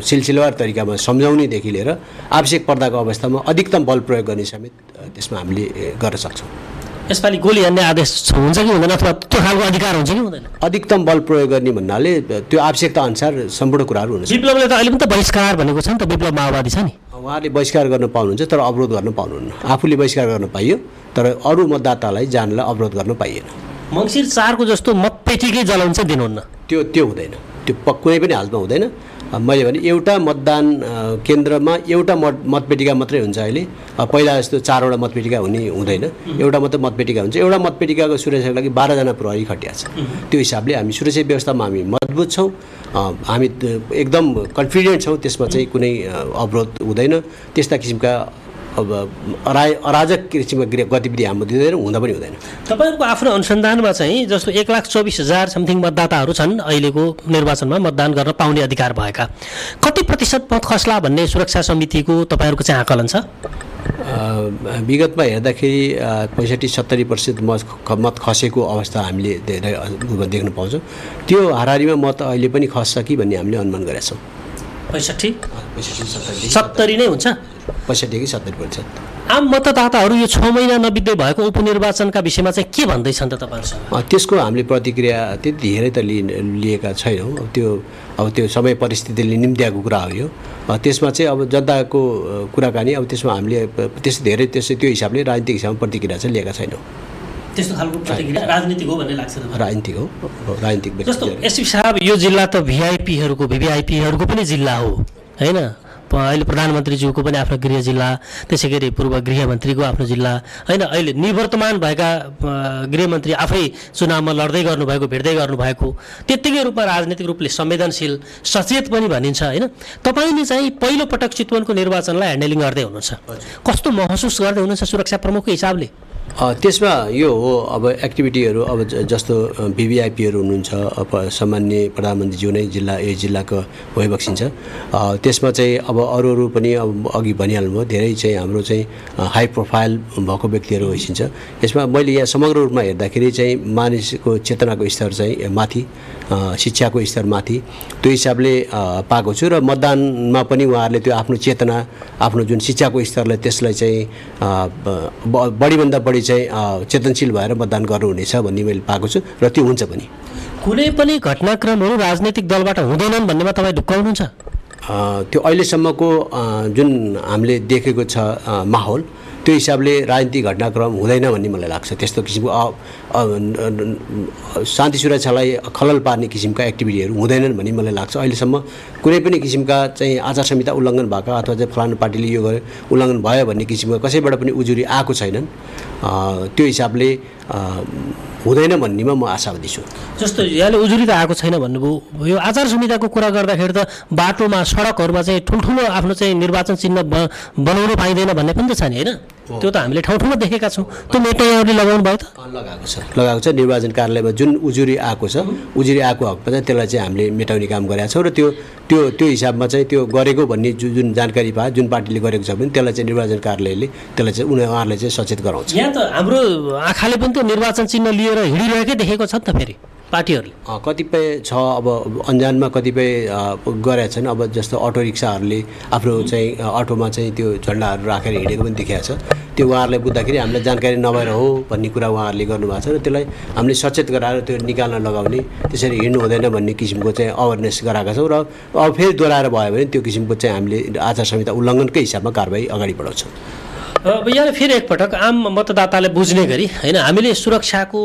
S11: सिलसिलावार तरिकामा सम्झाउनेदेखि लिएर आवश्यक पर्दाको अवस्थामा अधिकतम बल प्रयोग गर्ने समेत त्यसमा हामीले गर्न सक्छौँ।
S10: यसपालि गोली हान्ने आदेश हुन्छ कि हुँदैन, अथवा त्यो खालको अधिकार हुन्छ कि हुँदैन?
S11: अधिकतम बल प्रयोग गर्ने भन्नाले त्यो आवश्यकता अनुसार सम्पूर्ण कुराहरू हुन्छ।
S10: विप्लवले त अहिले पनि त बहिष्कार भनेको छ नि त, विप्लव माओवादी छ नि,
S11: उहाँले बहिष्कार गर्न पाउनुहुन्छ तर अवरोध गर्न पाउनुहुन्न। आफूले बहिष्कार गर्न पाइयो तर अरू मतदातालाई जानलाई अवरोध गर्न पाइएन।
S10: मङ्सिर 4 को जस्तो मतपेटिकै जलाउँछ दिनुहुन्न?
S11: त्यो हुँदैन, त्यो कुनै पनि हालतमा हुँदैन। मैले भने एउटा मतदान केन्द्रमा एउटा मतपेटिका मात्रै हुन्छ। अहिले पहिला जस्तो 4वटा मतपेटिका हुँदैन, एउटा मात्रै मतपेटिका हुन्छ। एउटा मतपेटिकाको सुरक्षाको लागि 12 जना प्रहरी खटिया छ। त्यो हिसाबले हामी सुरक्षा व्यवस्थामा हामी मजबुत छौँ, हामी एकदम कन्फिडेन्ट छौँ, त्यसमा चाहिँ कुनै अवरोध हुँदैन। त्यस्ता किसिमका अब अराजक किसिमको गतिविधि हाम्रो दिँदैन, हुँदा पनि हुँदैन।
S10: तपाईँहरूको आफ्नो अनुसन्धानमा चाहिँ जस्तो 1,24,000 समथिङ मतदाताहरू छन् अहिलेको निर्वाचनमा मतदान गर्न पाउने अधिकार भएका, कति प्रतिशत मत खस्ला भन्ने सुरक्षा समितिको तपाईँहरूको चाहिँ आकलन छ?
S11: विगतमा हेर्दाखेरि 65-70% मत खसेको अवस्था हामीले धेरै देख्न पाउँछौँ। त्यो हाराहारीमा मत अहिले पनि खस्छ कि भन्ने हामीले अनुमान गरेका छौँ।
S10: 65-70 नै हुन्छ?
S11: 65 कि 70%।
S10: आम मतदाताहरू यो 6 महिना नबित्दै भएको उपनिर्वाचनका विषयमा चाहिँ के भन्दैछन् त तपाईँहरूसँग?
S11: त्यसको हामीले प्रतिक्रिया त्यति धेरै त लिएका छैनौँ। अब त्यो समय परिस्थितिले निम्त्याएको कुरा हो यो। त्यसमा चाहिँ अब जनताको कुराकानी, अब त्यसमा हामीले त्यो हिसाबले राजनीतिक हिसाबमा प्रतिक्रिया चाहिँ लिएका छैनौँ।
S10: त्यस्तो खालको प्रतिक्रिया राजनीतिक हो भन्ने लाग्छ?
S11: राजनीतिक हो, राजनीतिक।
S10: जस्तो एसपी साहब, यो जिल्ला त भिआइपीहरूको पनि जिल्ला हो होइन? अहिले प्रधानमन्त्रीज्यूको पनि आफ्नो गृह जिल्ला, त्यसै गरी पूर्व गृहमन्त्रीको आफ्नो जिल्ला होइन? अहिले निवर्तमान भएका गृहमन्त्री आफै चुनावमा लड्दै गर्नुभएको, भिड्दै गर्नुभएको, त्यत्तिकै रूपमा राजनीतिक रूपले संवेदनशील सचेत पनि भनिन्छ होइन? तपाईँले चाहिँ पहिलोपटक चितवनको निर्वाचनलाई ह्यान्डलिङ गर्दै हुनुहुन्छ, कस्तो महसुस गर्दै हुनुहुन्छ सुरक्षा प्रमुखको हिसाबले?
S11: त्यसमा यो हो अब एक्टिभिटीहरू अब जस्तो भिभिआइपीहरू हुनुहुन्छ अब सामान्य प्रधानमन्त्रीज्यू नै जिल्लाको भइबक्सिन्छ त्यसमा चाहिँ अब अरू पनि अब अघि भनिहाल्नुभयो धेरै चाहिँ हाम्रो चाहिँ हाई प्रोफाइल भएको व्यक्तिहरू होइसिन्छ। यसमा मैले यहाँ समग्र रूपमा हेर्दाखेरि चाहिँ मानिसको चेतनाको स्तर चाहिँ माथि शिक्षाको स्तर माथि त्यो हिसाबले पाएको छु र मतदानमा पनि उहाँहरूले त्यो आफ्नो चेतना आफ्नो जुन शिक्षाको स्तरलाई त्यसलाई चाहिँ बढीभन्दा बढी चाहिँ चेतनशील भएर मतदान गर्नुहुनेछ भन्ने मैले पाएको छु र त्यो हुन्छ पनि।
S10: कुनै पनि घटनाक्रमहरू राजनीतिक दलबाट हुँदैनन् भन्नेमा तपाईँ ढुक्काउनुहुन्छ?
S11: त्यो अहिलेसम्मको जुन हामीले देखेको छ माहौल त्यो हिसाबले राजनीतिक घटनाक्रम हुँदैन भन्ने मलाई लाग्छ। त्यस्तो किसिमको शान्ति सुरक्षालाई खलल पार्ने किसिमका एक्टिभिटीहरू हुँदैनन् भन्ने मलाई लाग्छ। अहिलेसम्म कुनै पनि किसिमका चाहिँ आचार संहिता उल्लङ्घन भएको अथवा चाहिँ फलानु पार्टीले यो गर्यो उल्लङ्घन भयो भन्ने किसिमको कसैबाट पनि उजुरी आएको छैनन्। त्यो हिसाबले हुँदैन भन्नेमा म आशावादी छु।
S10: जस्तो यहाँले उजुरी त आएको छैन भन्नुभयो, यो आचार संहिताको कुरा गर्दाखेरि त बाटोमा सडकहरूमा चाहिँ ठुल्ठुलो आफ्नो चाहिँ निर्वाचन चिन्ह बनाउनु पाइँदैन भन्ने पनि त छ नि, होइन? त्यो त हामीले ठाउँ ठाउँमा देखेका छौँ। त्यो मेटा यहाँहरूले लगाउनु भयो त?
S11: लगाएको छ निर्वाचन कार्यालयमा जुन उजुरी आएको छ उजुरी आएको हकमा चाहिँ त्यसलाई चाहिँ हामीले मेटाउने काम गरेका छौँ र त्यो हिसाबमा चाहिँ त्यो गरेको भन्ने जुन जानकारी पायो जुन पार्टीले गरेको छ भने त्यसलाई चाहिँ निर्वाचन कार्यालयले त्यसलाई चाहिँ उहाँहरूले चाहिँ सचेत गराउँछ।
S10: यहाँ त हाम्रो आँखाले पनि त्यो निर्वाचन चिन्ह लिएर हिँडिरहेकै देखेको छ नि त फेरि पार्टीहरूले।
S11: कतिपय छ अब अन्जानमा कतिपय गरेका छन्। अब जस्तो अटो रिक्साहरूले आफ्नो चाहिँ अटोमा चाहिँ त्यो झन्डाहरू राखेर हिँडेको पनि देखाएको छ। त्यो उहाँहरूलाई बुझ्दाखेरि हामीलाई जानकारी नभएर हो भन्ने कुरा उहाँहरूले गर्नुभएको छ र त्यसलाई हामीले सचेत गराएर त्यो निकाल्न लगाउने त्यसरी हिँड्नु हुँदैन भन्ने किसिमको चाहिँ अवेरनेस गराएका छौँ र अब फेरि दोहोऱ्याएर भयो भने त्यो किसिमको चाहिँ हामीले आचार संहिता उल्लङ्घनकै हिसाबमा कारबाही अगाडि बढाउँछौँ।
S10: अब यहाँ फेरि एकपटक आम मतदाताले बुझ्ने गरी होइन हामीले सुरक्षाको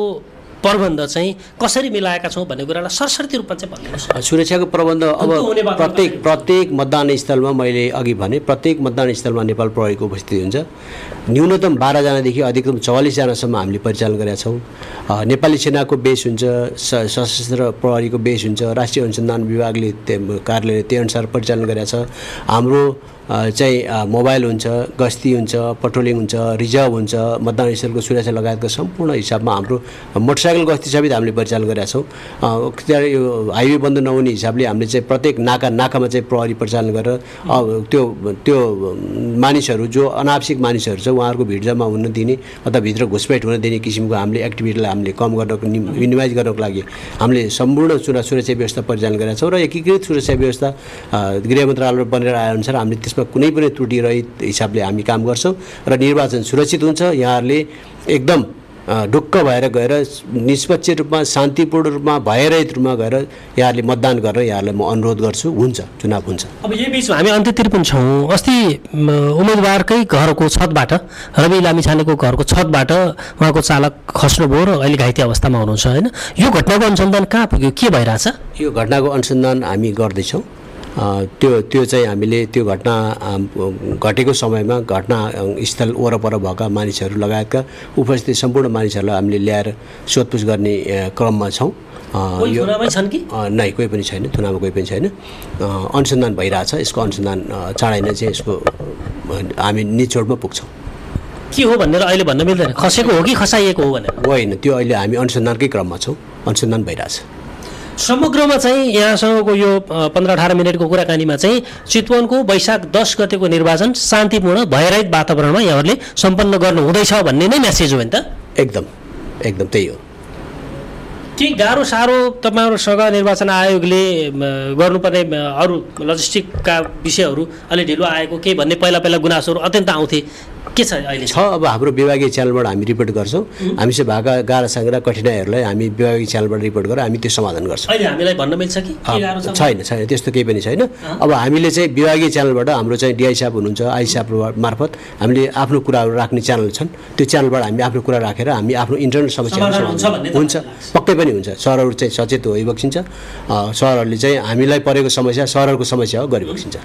S10: प्रबन्ध चाहिँ कसरी मिलाएका छौँ भन्ने कुरालाई सरसर्ती रूपमा चाहिँ भन्नुहोस्।
S11: सुरक्षाको प्रबन्ध अब प्रत्येक मतदान स्थलमा मैले अघि भने प्रत्येक मतदान स्थलमा नेपाल प्रहरीको उपस्थिति हुन्छ। न्यूनतम 12 जनादेखि अधिकतम 44 जनासम्म हामीले परिचालन गरेका छौँ। नेपाली सेनाको बेस हुन्छ, सशस्त्र प्रहरीको बेस हुन्छ, राष्ट्रिय अनुसन्धान विभागले कार्यालयले त्यही अनुसार परिचालन गरेका छ। हाम्रो चाहिँ मोबाइल हुन्छ, गस्ती हुन्छ, पेट्रोलिङ हुन्छ, रिजर्भ हुन्छ, मतदान स्थलको सुरक्षा लगायतको सम्पूर्ण हिसाबमा हाम्रो मोटरसाइकल गस्ती समेत हामीले परिचालन गरेका छौँ। यो हाइवे बन्द नहुने हिसाबले हामीले चाहिँ प्रत्येक नाकामा चाहिँ प्रहरी परिचालन गरेर त्यो मानिसहरू जो अनावश्यक मानिसहरू छ उहाँहरूको भिड जम्मा हुन दिने अथवा भित्र घुसपेट हुन दिने किसिमको हामीले एक्टिभिटीलाई हामीले कम गर्नको मिनिमाइज गर्नको लागि हामीले सम्पूर्ण सुरक्षा व्यवस्था परिचालन गरेका छौँ र एकीकृत सुरक्षा व्यवस्था गृह मन्त्रालयबाट बनेर आएअनुसार हामीले त्यसमा कुनै पनि त्रुटि रहित हिसाबले हामी काम गर्छौँ र निर्वाचन सुरक्षित हुन्छ। यहाँहरूले एकदम ढुक्क भएर गएर निष्पक्ष रूपमा शान्तिपूर्ण रूपमा भयरहित रूपमा गएर यहाँहरूले मतदान गरेर यहाँहरूलाई म अनुरोध गर्छु, हुन्छ चुनाव हुन्छ।
S10: अब यही बिचमा हामी अन्त्यतिर पनि छौँ। अस्ति उम्मेदवारकै घरको छतबाट रवि लामिछानेको घरको छतबाट उहाँको चालक खस्नुभयो र अहिले घाइते अवस्थामा हुनुहुन्छ, होइन? यो घटनाको अनुसन्धान कहाँ पुग्यो, के भइरहेछ?
S11: यो घटनाको अनुसन्धान हामी गर्दैछौँ। त्यो चाहिँ हामीले त्यो घटना घटेको समयमा घटनास्थल वरपर भएका मानिसहरू लगायतका उपस्थित सम्पूर्ण मानिसहरूलाई हामीले ल्याएर सोधपुछ गर्ने क्रममा छौँ।
S10: यो छन् कि
S11: नै कोही पनि छैन, थुनामा कोही पनि छैन। अनुसन्धान भइरहेछ। यसको अनुसन्धान चाँडै नै चाहिँ यसको हामी निचोडमा पुग्छौँ।
S10: के हो भनेर अहिले भन्न मिल्दैन, खसेको हो कि खसाइएको हो भनेर?
S11: होइन, त्यो अहिले हामी अनुसन्धानकै क्रममा छौँ, अनुसन्धान भइरहेछ।
S10: समग्रमा चाहिँ यहाँसँगको यो 15-18 मिनटको कुराकानीमा चाहिँ चितवनको वैशाख 10 गतेको निर्वाचन शान्तिपूर्ण भयरहित वातावरणमा यहाँहरूले सम्पन्न गर्नु हुँदैछ भन्ने नै म्यासेज हो नि त?
S11: एकदम त्यही हो।
S10: के गाह्रो साह्रो तपाईँहरूसँग निर्वाचन आयोगले गर्नुपर्ने अरू लजिस्टिकका विषयहरू अलि ढिलो आएको केही भन्ने पहिला गुनासोहरू अत्यन्त आउँथे, के छ अहिले?
S11: अब हाम्रो विभागीय च्यानलबाट हामी रिपोर्ट गर्छौँ। हामीसँग भएका गाह्रा साङ्ग्रा कठिनाइहरूलाई हामी विभागीय च्यानलबाट रिपोर्ट गरेर हामी त्यो समाधान गर्छौँ।
S10: अहिले हामीलाई भन्न मिल्छ कि
S11: छैन त्यस्तो केही पनि छैन। अब हामीले चाहिँ विभागीय च्यानलबाट हाम्रो चाहिँ डिआई साहब हुनुहुन्छ, आई साहब मार्फत हामीले आफ्नो कुराहरू राख्ने च्यानल छन्। त्यो च्यानलबाट हामी आफ्नो कुरा राखेर हामी आफ्नो इन्टरनल समस्याहरू हुन्छ, पक्कै पनि हुन्छ। सहरहरू चाहिँ सचेत भइबक्सिन्छ। सहरहरूले चाहिँ हामीलाई परेको समस्या सहरहरूको समस्या हो गरिबक्सिन्छ।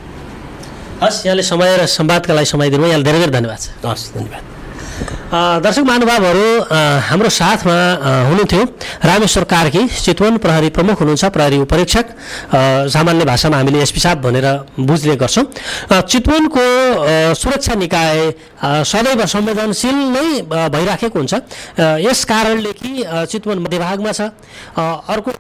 S10: हस्, यहाँले समय र संवादका लागि समय दिनुभयो, यहाँलाई धेरै धेरै धन्यवाद छ।
S11: हस्, धन्यवाद।
S10: दर्शक महानुभावहरू, हाम्रो साथमा हुनुहुन्थ्यो रामेश्वर कार्की, चितवन प्रहरी प्रमुख हुनुहुन्छ, प्रहरी उपरीक्षक, सामान्य भाषामा हामीले एसपी साहब भनेर बुझ्ने गर्छौँ। चितवनको सुरक्षा निकाय सदैव संवेदनशील नै भइराखेको हुन्छ। यस कारणले कि चितवन मध्यभागमा छ, अर्को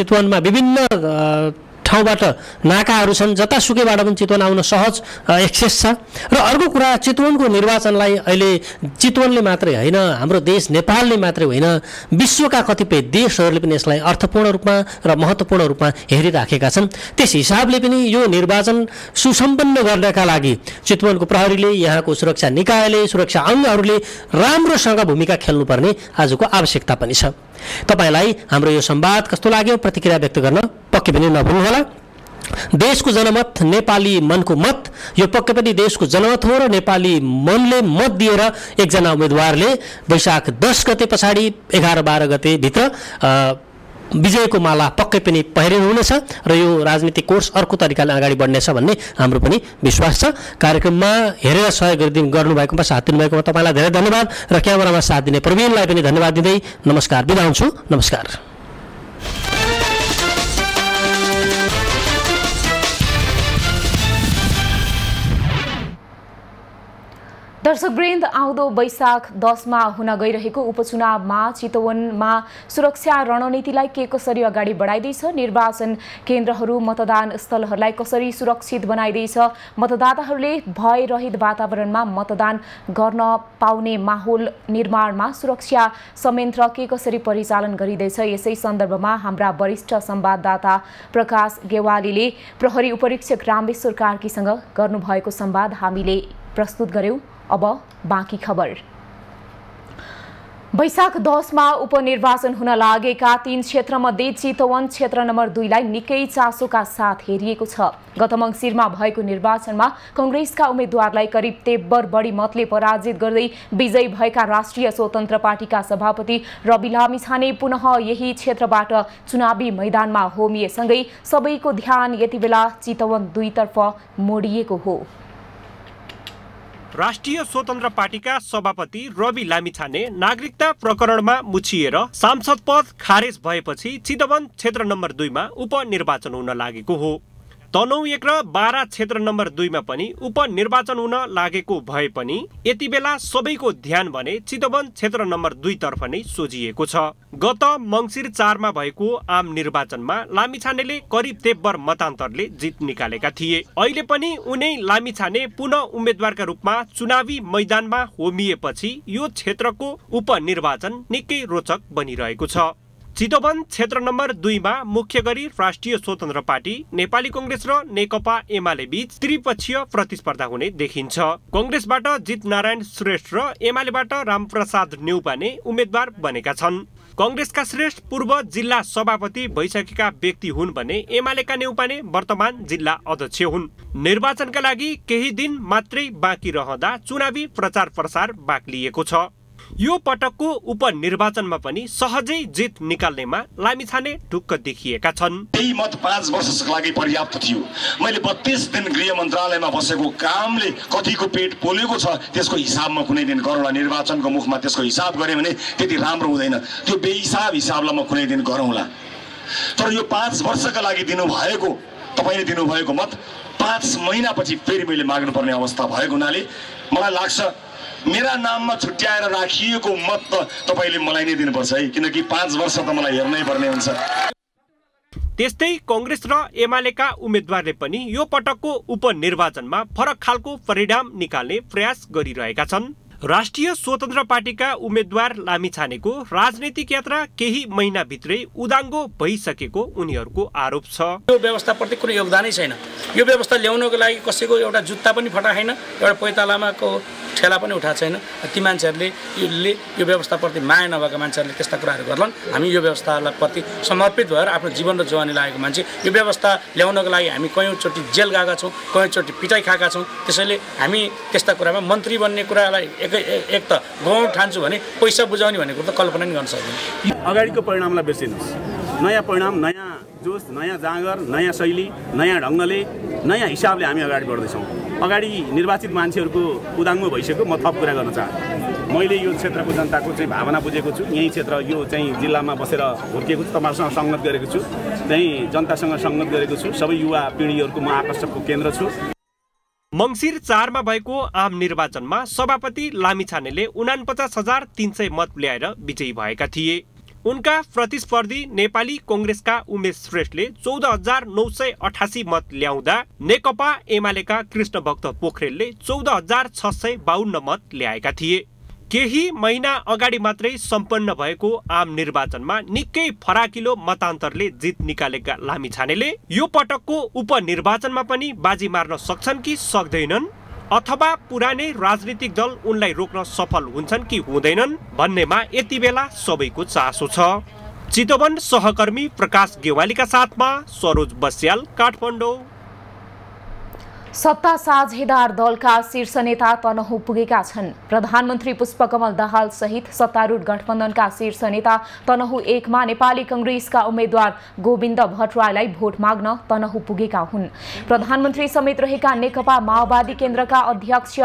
S10: चितवनमा विभिन्न ठाउँबाट नाकाहरू छन्, जतासुकैबाट पनि चितवन आउन सहज एक्सेस छ। र अर्को कुरा, चितवनको निर्वाचनलाई अहिले चितवनले मात्रै होइन, हाम्रो देश नेपालले मात्रै होइन, विश्वका कतिपय देशहरूले पनि यसलाई अर्थपूर्ण रूपमा र महत्त्वपूर्ण रूपमा हेरिराखेका छन्। त्यस हिसाबले पनि यो निर्वाचन सुसम्पन्न गर्नका लागि चितवनको प्रहरीले, यहाँको सुरक्षा निकायले, सुरक्षा अङ्गहरूले राम्रोसँग भूमिका खेल्नुपर्ने आजको आवश्यकता पनि छ। तपाईलाई हाम्रो यो संवाद कस्तो लाग्यो प्रतिक्रिया व्यक्त गर्न पक्कै पनि नभुल्नुहोला। देशको जनमत, नेपाली मनको मत, यो पक्कै पनि देशको जनमत हो र नेपाली मनले मत दिएर एकजना उम्मेदवारले वैशाख 10 गते पछाडि 11-12 गते भित्र विजयको माला पक्कै पनि पहिरिनु हुनेछ र यो राजनीतिक कोर्स अर्को तरिकाले अगाडि बढ्नेछ भन्ने हाम्रो पनि विश्वास छ। कार्यक्रममा हेरेर सहयोग गर्नुभएकोमा, साथ दिनुभएकोमा तपाईँलाई धेरै धन्यवाद र क्यामेरामा साथ दिने प्रवीणलाई पनि धन्यवाद दिँदै नमस्कार, बिदा हुन्छु। नमस्कार।
S1: दर्शकवृन्द, आउँदो वैशाख 10 मा हुन गइरहेको उपचुनावमा चितवनमा सुरक्षा रणनीतिलाई के कसरी अगाडि बढाइदैछ, निर्वाचन केन्द्रहरू, मतदान स्थलहरूलाई कसरी सुरक्षित बनाइदैछ, मतदाताहरूले भयरहित वातावरणमा मतदान गर्न पाउने माहौल निर्माणमा सुरक्षा संयन्त्र के कसरी परिचालन गरिँदैछ, यसै सन्दर्भमा हाम्रा वरिष्ठ संवाददाता प्रकाश गेवालीले प्रहरी उपरीक्षक रामेश्वर कार्कीसँग गर्नुभएको संवाद हामीले प्रस्तुत गर्यौं। अब बाँकी खबर। वैशाख 10 मा उपनिर्वाचन हुन लागेका 3 क्षेत्रमध्ये चितवन क्षेत्र नम्बर 2 लाई निकै चासोका साथ हेरिएको छ। गत मङ्सिरमा भएको निर्वाचनमा कांग्रेसका उम्मेदवारलाई करिब 73 बढी मतले पराजित गर्दै विजयी भएका राष्ट्रिय स्वतन्त्र पार्टीका सभापति रवि लामिछाने पुनः यही क्षेत्रबाट चुनावी मैदानमा होमिएसँगै सबैको ध्यान यति बेला चितवन 2 तर्फ मोडिएको हो।
S6: राष्ट्रिय स्वतन्त्र पार्टीका सभापति रवि लामिछाने नागरिकता प्रकरणमा मुछिएर सांसद पद खारेज भएपछि चितवन क्षेत्र नम्बर 2 मा उपनिर्वाचन हुन लागेको हो। तनहुँ 1 र बारा क्षेत्र नम्बर 2 मा पनि उपनिर्वाचन हुन लागेको भए पनि यति बेला सबैको ध्यान भने चितवन क्षेत्र नम्बर 2 तर्फ नै सोझिएको छ। गत मङ्सिर 4 मा भएको आम निर्वाचनमा लामिछानेले करिब 73 मतान्तरले जित निकालेका थिए। अहिले पनि उनै लामिछाने पुनः उम्मेदवारका रूपमा चुनावी मैदानमा होमिएपछि यो क्षेत्रको उपनिर्वाचन निकै रोचक बनिरहेको छ। चितवन क्षेत्र नम्बर 2 मा मुख्य गरी राष्ट्रिय स्वतन्त्र पार्टी, नेपाली कांग्रेस र नेकपा एमाले बीच त्रिपक्षीय प्रतिस्पर्धा हुने देखिन्छ। कांग्रेसबाट जित नारायण श्रेष्ठ र एमालेबाट रामप्रसाद नेउपाने उम्मेदवार बनेका छन्। कांग्रेसका श्रेष्ठ पूर्व जिल्ला सभापति भइसकेका व्यक्ति हुन् भने एमालेका नेउपाने वर्तमान जिल्ला अध्यक्ष हुन्। निर्वाचनका लागि केही दिन मात्रै बाँकी रहँदा चुनावी प्रचार प्रसार बाक्लिएको छ। यो पटकको उपनिर्वाचनमा पनि सहजै जित निकाल्नेमा लामिछाने ढुक्क देखिएका छन्।
S12: यही मत 5 वर्षको लागि पर्याप्त थियो। मैले 32 दिन गृह मन्त्रालयमा बसेको कामले कतिको पेट पोलेको छ त्यसको हिसाबमा कुनै दिन गरौँला। निर्वाचनको मुखमा त्यसको हिसाब गरे भने त्यति राम्रो हुँदैन। त्यो हिसाबलाई म कुनै दिन गरौँला। तर यो 5 वर्षका लागि दिनुभएको, तपाईले दिनुभएको मत 5 महिनापछि फेरि मैले माग्नुपर्ने अवस्था भएको हुनाले मलाई लाग्छ मेरा नाममा छुट्याएर राखिएको मत त तपाईले मलाई नै दिनुपर्छ है, किनकि 5 वर्ष त मलाई हेर्नै पर्ने हुन्छ।
S6: त्यस्तै कांग्रेस र एमालेका उम्मेदवारले पनि यो पटकको उपनिर्वाचनमा फरक खालको परिणाम निकाल्ने प्रयास गरिरहेका छन्। राष्ट्रिय स्वतन्त्र पार्टीका उम्मेदवार लामिछानेको राजनीतिक यात्रा केही महिनाभित्रै उदाङ्गो भइसकेको उनीहरूको आरोप छ।
S13: यो व्यवस्थाप्रति कुनै योगदानै छैन। यो व्यवस्था ल्याउनको लागि कसैको एउटा जुत्ता पनि फटाएन, एउटा पैतालामाको ठेला पनि उठाएको छैन। ती मान्छेहरूले यो व्यवस्थाप्रति माया नभएका मान्छेहरूले त्यस्ता कुराहरू गर्लान्। हामी यो व्यवस्थालाई प्रति समर्पित भएर आफ्नो जीवन र जवानी लागेको मान्छे, यो व्यवस्था ल्याउनको लागि हामी कयौँचोटि जेल गएका छौँ, कयौँचोटि पिटाइ खाएका छौँ। त्यसैले हामी त्यस्ता कुरामा मन्त्री बन्ने कुरालाई एक त गाउँ ठान्छु भने पैसा बुझाउने भनेको त कल्पना नै गर्न सक्दैन।
S14: अगाडिको परिणामलाई बिर्सिनुहोस्। नयाँ परिणाम, नयाँ जोस, नयाँ जाँगर, नयाँ शैली, नयाँ ढङ्गले, नयाँ हिसाबले हामी अगाडि बढ्दैछौँ। अगाडि निर्वाचित मान्छेहरूको उदाङ्गो भइसक्यो। म थप कुरा गर्न चाहन्छु। मैले यो क्षेत्रको जनताको चाहिँ भावना बुझेको छु। यही क्षेत्र यो चाहिँ जिल्लामा बसेर हुर्किएको छु, तपाईँहरूसँग सङ्गत गरेको छु, चाहिँ जनतासँग सङ्गत गरेको छु। सबै युवा पिँढीहरूको म आकर्षकको केन्द्र छु।
S6: मङ्सिर 4 मा भएको आम निर्वाचनमा सभापति लामिछानेले 49,300 मत ल्याएर विजयी भएका थिए। उनका प्रतिस्पर्धी नेपाली कांग्रेसका उमेश श्रेष्ठले 14,988 मत ल्याउँदा नेकपा एमालेका कृष्णभक्त पोखरेलले 14,652 मत ल्याएका थिए। केही महिना अगाडि मात्रै सम्पन्न भएको आम निर्वाचनमा निकै फराकिलो मतान्तरले जित निकालेका लामिछानेले यो पटकको उपनिर्वाचनमा पनि बाजी मार्न सक्छन् कि सक्दैनन्, अथवा पुरानै राजनीतिक दल उनलाई रोक्न सफल हुन्छन् कि हुँदैनन् भन्नेमा यति बेला सबैको चासो छ। चितवन सहकर्मी प्रकाश गेवालीका साथमा सरोज बस्याल, काठमाडौँ।
S1: सत्ता साझेदार दलका शीर्ष नेता तनहु पुगेका छन्। प्रधानमन्त्री पुष्पकमल दाहाल सहित सत्तारूढ गठबन्धनका शीर्ष नेता तनहु 1 मा नेपाली कांग्रेसका उम्मेद्वार गोविन्द भट्टराईलाई भोट माग्न तनहु पुगेका हुन्। प्रधानमन्त्री समेत रहेका नेकपा माओवादी केन्द्रका अध्यक्ष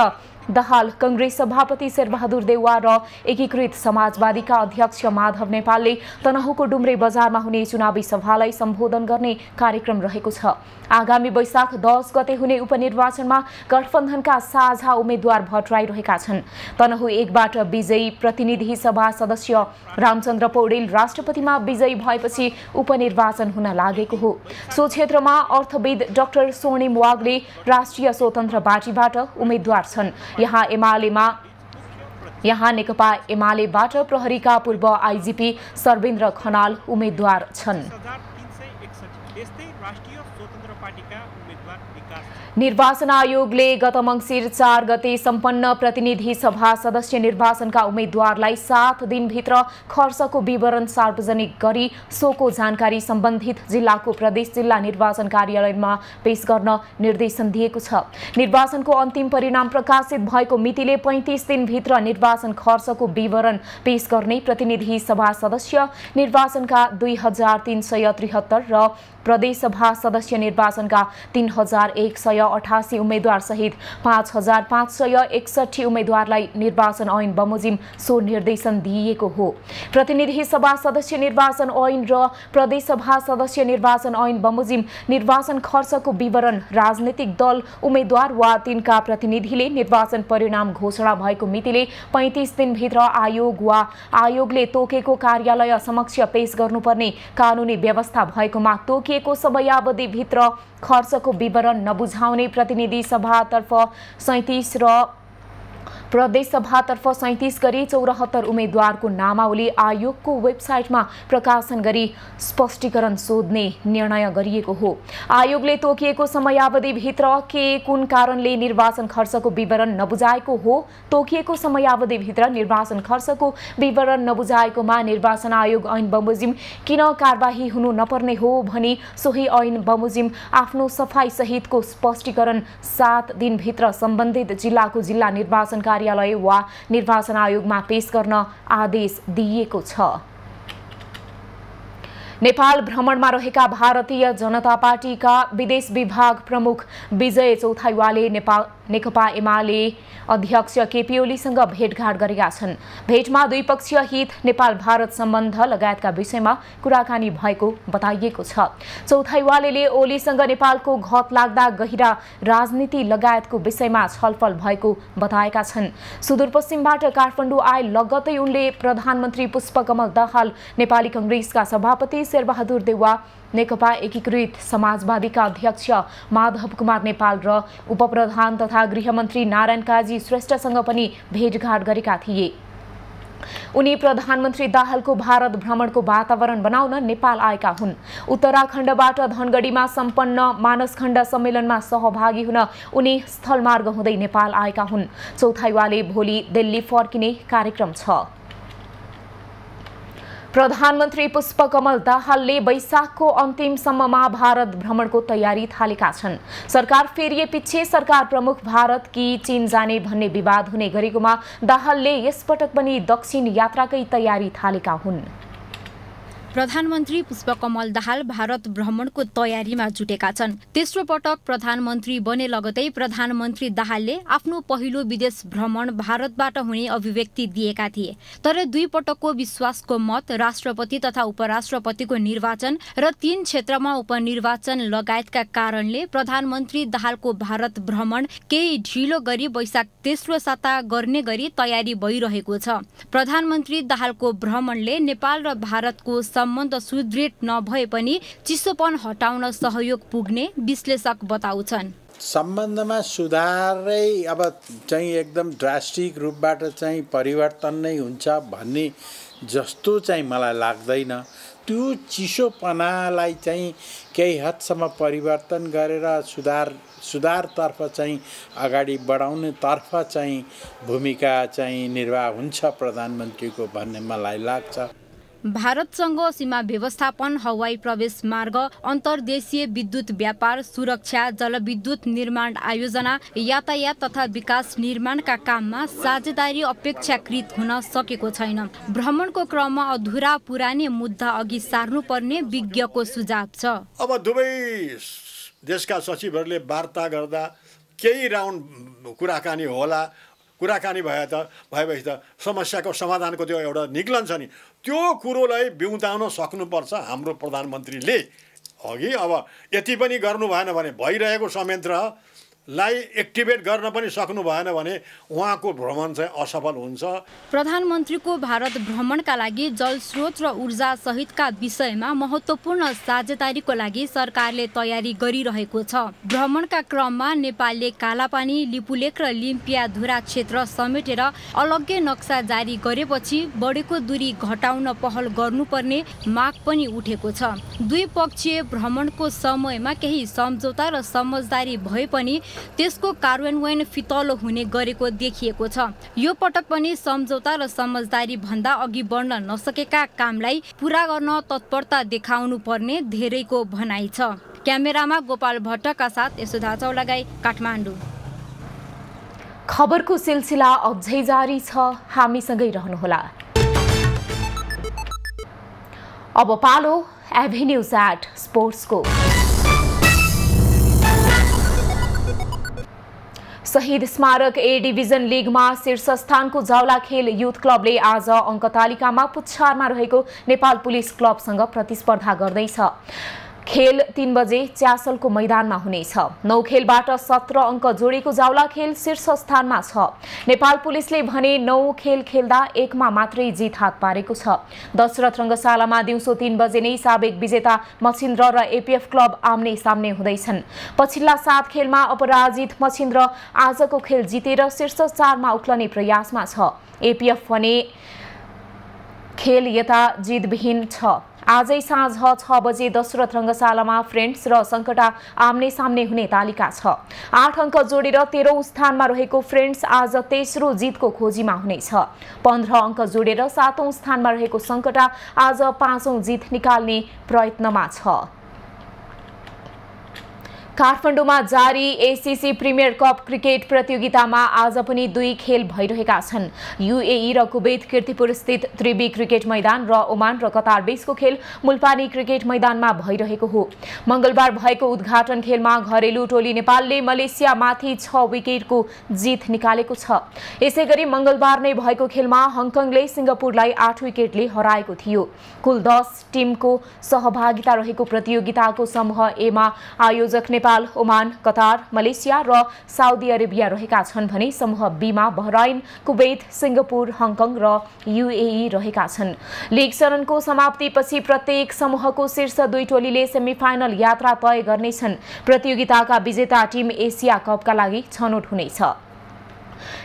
S1: दाहाल, कांग्रेस सभापति शेरबहादुर देउवा र एकीकृत समाजवादीका अध्यक्ष माधव नेपालले तनहुको डुम्रे बजारमा हुने चुनावी सभालाई सम्बोधन गर्ने कार्यक्रम रहेको छ। आगामी वैशाख 10 गते हुने उपनिर्वाचनमा गठबन्धनका साझा उम्मेद्वार भट्टराई रहेका छन्। तनहु 1 बाट विजयी प्रतिनिधि सभा सदस्य रामचन्द्र पौडेल राष्ट्रपतिमा विजयी भएपछि उपनिर्वाचन हुन लागेको हो। सो क्षेत्रमा अर्थविद डाक्टर स्वर्णिम वाग्ले राष्ट्रिय स्वतन्त्र पार्टीबाट उम्मेद्वार छन्। यहाँ नेकपा एमालेबाट प्रहरीका पूर्व आइजिपी सर्वेन्द्र खनाल उम्मेद्वार छन्। निर्वाचन आयोगले गत मङ्सिर 4 गते सम्पन्न प्रतिनिधि सभा सदस्य निर्वाचनका उम्मेद्वारलाई 7 दिनभित्र खर्चको विवरण सार्वजनिक गरी सोको जानकारी सम्बन्धित जिल्लाको प्रदेश जिल्ला निर्वाचन कार्यालयमा पेश गर्न निर्देशन दिएको छ। निर्वाचनको अन्तिम परिणाम प्रकाशित भएको मितिले 35 दिनभित्र निर्वाचन खर्चको विवरण पेश गर्ने प्रतिनिधि सभा सदस्य निर्वाचनका 2,373 र प्रदेश सभा सदस्य निर्वाचनका 3,188 उम्मेद्वार सहित 5,561 उम्मेद्वारलाई निर्वाचन ऐन बमोजिम सो निर्देशन दिइएको हो। प्रतिनिधि सभा सदस्य निर्वाचन ऐन र प्रदेश सभा सदस्य निर्वाचन ऐन बमोजिम निर्वाचन खर्चको विवरण राजनीतिक दल उम्मेद्वार वा तिनका प्रतिनिधिले निर्वाचन परिणाम घोषणा भएको मितिले 35 दिनभित्र आयोग वा आयोगले तोकेको कार्यालय समक्ष पेश गर्नुपर्ने कानुनी व्यवस्था भएकोमा तोकिएको समयावधिभित्र खर्चको विवरण नबुझाउने प्रतिनिधि सभातर्फ 37 र प्रदेश सभातर्फ 37 गरी 74 उम्मेद्वारको नामावली आयोगको वेबसाइटमा प्रकाशन गरी स्पष्टीकरण सोध्ने निर्णय गरिएको हो। आयोगले तोकिएको समयावधिभित्र के कुन कारणले निर्वाचन खर्चको विवरण नबुझाएको हो, तोकिएको समयावधिभित्र निर्वाचन खर्चको विवरण नबुझाएकोमा निर्वाचन आयोग ऐन बमोजिम किन कारबाही हुनु नपर्ने हो भनी सोही ऐन बमोजिम आफ्नो सफाई सहितको स्पष्टीकरण 7 दिनभित्र सम्बन्धित जिल्लाको जिल्ला निर्वाचन कार्यालय वा निर्वाचन आयोगमा पेश गर्न आदेश दिइएको छ। नेपाल भ्रमणमा रहेका भारतीय जनता पार्टीका विदेश विभाग प्रमुख विजय चौथाइवाले नेकपा एमाले अध्यक्ष केपी ओलीसँग भेटघाट गरेका छन्। भेटमा द्विपक्षीय हित, नेपाल भारत सम्बन्ध लगायतका विषयमा कुराकानी भएको बताइएको छ। चौथाइवाले ओलीसँग नेपालको घत लाग्दा गहिरा राजनीति लगायतको विषयमा छलफल भएको बताएका छन्। सुदूरपश्चिमबाट काठमाडौँ आए लगत्तै उनले प्रधानमन्त्री पुष्पकमल दाहाल, नेपाली कांग्रेसका सभापति शेरबहादुर देउवा, नेकपा एकीकृत समाजवादीका अध्यक्ष माधव कुमार नेपाल र उपप्रधान तथा गृहमन्त्री नारायण काजी श्रेष्ठसँग पनि भेटघाट गरेका थिए। उनी प्रधानमन्त्री दाहालको भारत भ्रमणको वातावरण बनाउन नेपाल आएका हुन्। उत्तराखण्डबाट धनगढीमा सम्पन्न मानसखण्ड सम्मेलनमा सहभागी हुन उनी स्थलमार्ग हुँदै नेपाल आएका हुन्। चौथाइवाले भोलि दिल्ली फर्किने कार्यक्रम छ। प्रधानमन्त्री पुष्पकमल दाहालले वैशाखको अन्तिमसम्ममा भारत भ्रमणको तयारी थालेका छन्। सरकार फेरिएपछि सरकार प्रमुख भारत कि चीन जाने भन्ने विवाद हुने गरेकोमा दाहालले यसपटक पनि दक्षिण यात्राकै तयारी थालेका हुन्।
S15: प्रधानमन्त्री पुष्पकमल दाहाल भारत भ्रमणको तयारीमा जुटेका छन्। तेस्रो पटक प्रधानमन्त्री बने लगतै प्रधानमन्त्री दाहालले आफ्नो पहिलो विदेश भ्रमण भारतबाट हुने अभिव्यक्ति दिएका थिए। तर 2 पटकको विश्वासको मत, राष्ट्रपति तथा उपराष्ट्रपतिको निर्वाचन र 3 क्षेत्रमा उपनिर्वाचन लगायतका कारणले प्रधानमन्त्री दाहालको भारत भ्रमण केही ढिलो गरी वैशाख तेस्रो साता गर्ने गरी तयारी भइरहेको छ। प्रधानमन्त्री दाहालको भ्रमणले नेपाल र भारतको सम्बन्ध सुदृढ नभए पनि चिसोपन हटाउन सहयोग पुग्ने विश्लेषक बताउँछन्।
S16: सम्बन्धमा सुधारै अब चाहिँ एकदम ड्रास्टिक रूपबाट चाहिँ परिवर्तन नै हुन्छ भन्ने जस्तो चाहिँ मलाई लाग्दैन। त्यो चिसोपनालाई चाहिँ केही हदसम्म परिवर्तन गरेर सुधारतर्फ चाहिँ अगाडि बढाउनेतर्फ चाहिँ भूमिका चाहिँ निर्वाह हुन्छ प्रधानमन्त्रीको भन्ने मलाई लाग्छ।
S15: भारतसँग सीमा व्यवस्थापन, हवाई प्रवेश मार्ग, अन्तर्देशीय विद्युत व्यापार, सुरक्षा, जलविद्युत निर्माण आयोजना, यातायात तथा विकास निर्माणका काममा साझेदारी अपेक्षाकृत हुन सकेको छैन। भ्रमणको क्रममा अधुरा पुरानै मुद्दा अघि सार्नुपर्ने विज्ञको सुझाव छ।
S17: अब दुवै देशका सचिवहरूले वार्ता गर्दा केही राउन्ड कुराकानी होला, कुराकानी भएपछि त समस्याको समाधानको त्यो एउटा निक्लन्छ नि, त्यो कुरोलाई बिउताउन सक्नुपर्छ हाम्रो प्रधानमन्त्रीले। अघि अब यति पनि गर्नु भएन भने, भइरहेको संयन्त्रलाई एक्टिभेट गर्न पनि सक्नु भएन भने उहाँको भ्रमण चाहिँ असफल हुन्छ।
S15: प्रधानमन्त्रीको भारत भ्रमणका लागि जलस्रोत र ऊर्जा सहितका विषयमा महत्त्वपूर्ण साझेदारीको लागि सरकारले तयारी गरिरहेको छ। भ्रमणका क्रममा नेपालले कालापानी, लिपुलेक र लिम्पियाधुरा क्षेत्र समेटेर अलग्गै नक्सा जारी गरेपछि बढेको दूरी घटाउन पहल गर्नुपर्ने माग पनि उठेको छ। द्विपक्षीय भ्रमणको समयमा केही सम्झौता र समझदारी भए पनि त्यसको कार्यान्वयन फितलो हुने गरेको देखिएको छ। यो पटक पनि सम्झौता र समझदारी भन्दा अघि बढ्न नसकेका कामलाई पूरा गर्न तत्परता देखाउनु पर्ने धेरैको भनाइ छ। क्यामेरामा गोपाल भट्टका साथ यशोधा चौलागाई, काठमाडौँ।
S1: खबरको सिलसिला अझै जारी छ, हामीसँगै रहनुहोला। अब पालो एभेन्यूज एट स्पोर्ट्सको। शहीद स्मारक ए डिभिजन लिगमा शीर्ष स्थानको जावला खेल युथ क्लबले आज अङ्क तालिकामा पुच्छारमा रहेको नेपाल पुलिस क्लबसँग प्रतिस्पर्धा गर्दैछ। खेल 3 बजे च्यासलको मैदानमा हुनेछ। 9 खेलबाट 17 अङ्क जोडेको जावला खेल शीर्ष स्थानमा छ। नेपाल पुलिसले भने 9 खेल खेल्दा 1 मा मात्रै जित हात पारेको छ। दशरथ रङ्गशालामा दिउँसो 3 बजे नै साবেक विजेता मछिन्द्र र एपीएफ क्लब आम्ने सामने हुँदैछन्। पछिल्ला 7 खेलमा अपराजित मछिन्द्र आजको खेल जितेर शीर्ष 4 मा उक्लने प्रयासमा छ। एपीएफ भने खेल यता जितविहीन छ। आजै साँझ 6 बजे दशरथ रङ्गशालामा फ्रेन्ड्स र सङ्कटा आम्ने सामने हुने तालिका छ। 8 अङ्क जोडेर 13औं स्थानमा रहेको फ्रेन्ड्स आज तेस्रो जितको खोजीमा हुनेछ। 15 अङ्क जोडेर 7औं स्थानमा रहेको सङ्कटा आज 5औं जित निकाल्ने प्रयत्नमा छ। काठमाडौँमा जारी एसीसी प्रिमियर कप क्रिकेट प्रतियोगितामा आज पनि 2 खेल भइरहेका छन्। यूएई र कुवैत कीर्तिपुर स्थित त्रिवी क्रिकेट मैदान र ओमान र कतार बीचको खेल मुल्पानी क्रिकेट मैदानमा भइरहेको हो। मंगलबार भएको उद्घाटन खेलमा घरेलु टोली नेपालले मलेसियामाथि 6 विकेटको जित निकालेको छ। यसैगरी मंगलबार नै भएको खेलमा हङकङले सिंगापुरलाई 8 विकेटले हराएको थियो। कुल 10 टिमको सहभागिता रहेको प्रतियोगिताको समूह ए मा आयोजक नेपाल, ओमान, कतार, मलेसिया र साउदी अरेबिया रहेका छन् भने समूह बी मा बहराइन, कुवैत, सिंगापुर, हङकङ र यूएई रहेका छन्। लीग चरणको समाप्तिपछि प्रत्येक समूहको शीर्ष 2 टोलीले सेमिफाइनल यात्रा तय गर्नेछन्। प्रतियोगिताका विजेता टिम एसिया कपका लागि छनौट हुनेछ।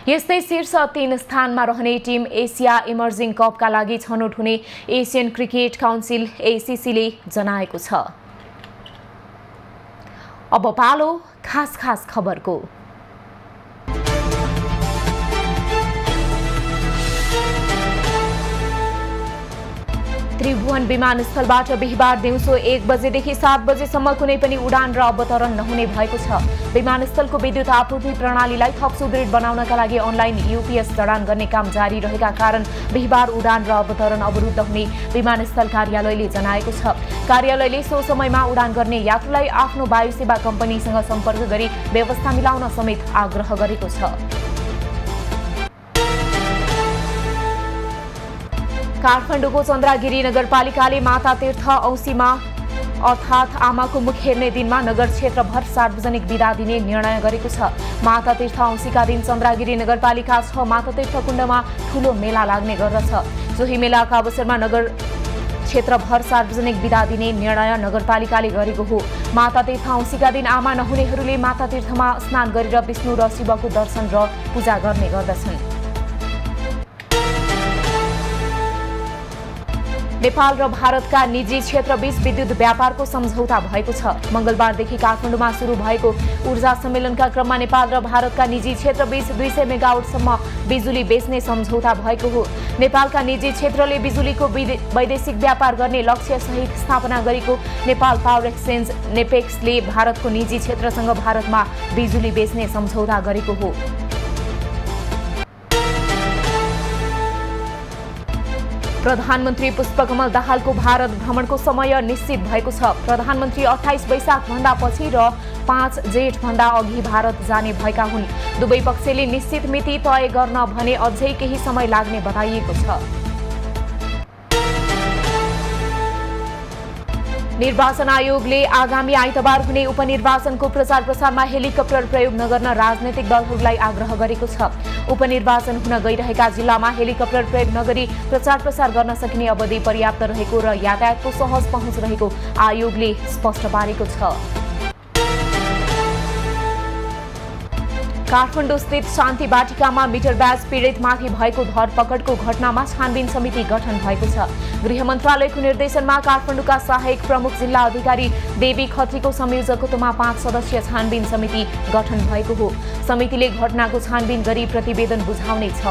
S1: यस्तै शीर्ष 3 स्थानमा रहने टिम एसिया इमर्जिङ कपका लागि छनौट हुने एसियन क्रिकेट काउन्सिल एसीसीले जनाएको छ। अब पालो खास खबरको। त्रिभुवन विमानस्थलबाट बिहिबार दिउँसो 1 बजेदेखि 7 बजेसम्म कुनै पनि उडान र अवतरण नहुने भएको छ। विमानस्थलको विद्युत आपूर्ति प्रणालीलाई थप सुदृढ बनाउनका लागि अनलाइन यूपीएस जडान गर्ने काम जारी रहेका कारण बिहिबार उडान र अवतरण अवरुद्ध हुने विमानस्थल कार्यालयले जनाएको छ। कार्यालयले सो समयमा उडान गर्ने यात्रुलाई आफ्नो वायु सेवा कम्पनीसँग सम्पर्क गरी व्यवस्था मिलाउन समेत आग्रह गरेको छ। काठमाडौँको चन्द्रागिरी नगरपालिकाले माता तीर्थ औँसीमा अर्थात् आमाको मुख हेर्ने दिनमा नगर क्षेत्रभर सार्वजनिक बिदा दिने निर्णय गरेको छ। माता तीर्थ औँसीका दिन चन्द्रागिरी नगरपालिका 6 माता तीर्थ कुण्डमा ठूलो मेला लाग्ने गर्दछ। सोही मेलाका अवसरमा नगर क्षेत्रभर सार्वजनिक बिदा दिने निर्णय नगरपालिकाले गरेको हो। माता तीर्थ औँसीका दिन आमा नहुनेहरूले माता तीर्थमा स्नान गरेर विष्णु र शिवको दर्शन र पूजा गर्ने गर्दछन्। नेपाल र भारतका निजी क्षेत्रबीच विद्युत व्यापारको सम्झौता भएको छ। मंगलबारदेखि काठमाडौँमा सुरु भएको ऊर्जा सम्मेलनका क्रममा नेपाल र भारतका निजी क्षेत्रबीच 200 मेगावाटसम्म बिजुली बेच्ने सम्झौता भएको हो। नेपालका निजी क्षेत्रले बिजुलीको वैदेशिक व्यापार गर्ने लक्ष्य सहित स्थापना गरेको नेपाल पावर एक्सचेन्ज नेपेक्सले भारतको निजी क्षेत्रसँग भारतमा बिजुली बेच्ने सम्झौता गरेको हो। प्रधानमन्त्री पुष्पकमल दाहालको भारत भ्रमणको समय निश्चित भएको छ। प्रधानमन्त्री 28 वैशाख भन्दा पछि र 5 जेठ भन्दा अघि भारत जाने भएका हुन्। दुवै पक्षले निश्चित मिति तय गर्न भने अझै केही समय लाग्ने बताइएको छ। निर्वाचन आयोगले आगामी आइतबार हुने उपनिर्वाचनको प्रचार प्रसारमा हेलिकप्टर प्रयोग नगर्न राजनैतिक दलहरूलाई आग्रह गरेको छ। उपनिर्वाचन हुन गइरहेका जिल्लामा हेलिकप्टर प्रयोग नगरी प्रचार प्रसार गर्न सकिने अवधि पर्याप्त रहेको र यातायातको सहज पहुँच रहेको आयोगले स्पष्ट पारेको छ। काठमाडौँ स्थित शान्ति बाटिकामा मिटर ब्याज पीडितमाथि भएको धरपकडको घटनामा छानबिन समिति गठन भएको छ। गृह मन्त्रालयको निर्देशनमा काठमाडौँका सहायक प्रमुख जिल्ला अधिकारी देवी खत्रीको संयोजकत्वमा 5 सदस्यीय छानबिन समिति गठन भएको हो। समितिले घटनाको छानबिन गरी प्रतिवेदन बुझाउनेछ।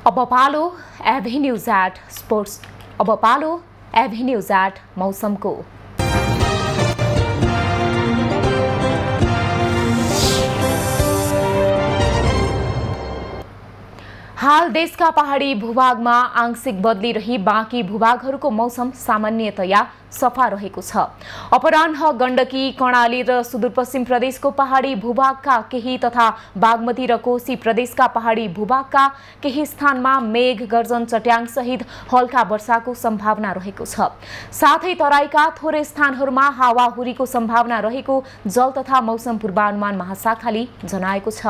S1: अब पालो एभेन्यूज एट स्पोर्ट्स। अब पालो एभेन्यूज एट मौसमको। हाल देशका पहाडी भूभागमा आंशिक बदली रही बाँकी भूभागहरूको मौसम सामान्यतया सफा रहेको छ। अपराह्न गण्डकी कर्णाली र सुदूरपश्चिम प्रदेशको पहाडी भूभागका केही तथा बागमती र कोशी प्रदेशका पहाडी भूभागका केही स्थानमा मेघ गर्जन चट्याङ सहित हल्का वर्षाको सम्भावना रहेको छ। साथै तराईका थोरै स्थानहरूमा हावाहुरीको सम्भावना रहेको जल तथा मौसम पूर्वानुमान महाशाखाले जनाएको छ।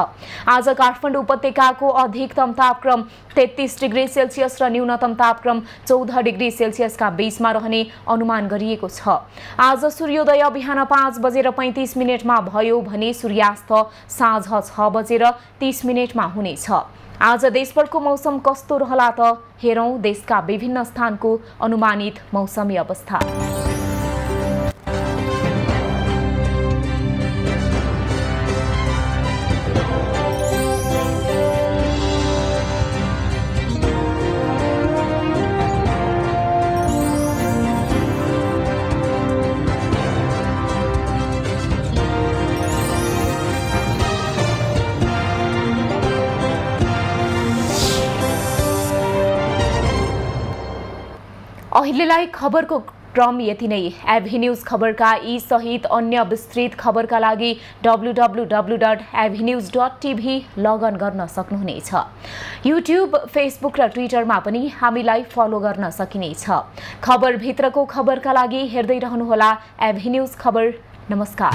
S1: आज काठमाडौँ उपत्यकाको अधिकतम तापक्रम 33 डिग्री सेल्सियस र न्यूनतम तापक्रम 14 डिग्री सेल्सियसका बीचमा रहने अनुमान गरिएको छ। आज सूर्योदय बिहान 5 बजेर 35 मिनेटमा भयो भने सूर्यास्त साँझ 6 बजेर 30 मिनेटमा हुनेछ। आज देशभरको मौसम कस्तो रहला त हेरौं देशका विभिन्न स्थानको अनुमानित मौसमी अवस्था। अहिलेलाई खबरको क्रम यति नै। एभेन्यूज खबरका यी सहित अन्य विस्तृत खबरका लागि www.avenews.tv लगइन गर्न सक्नुहुनेछ। युट्युब, फेसबुक र ट्विटरमा पनि हामीलाई फलो गर्न सकिनेछ। खबरभित्रको खबरका लागि हेर्दै रहनुहोला एभेन्यूज खबर। नमस्कार।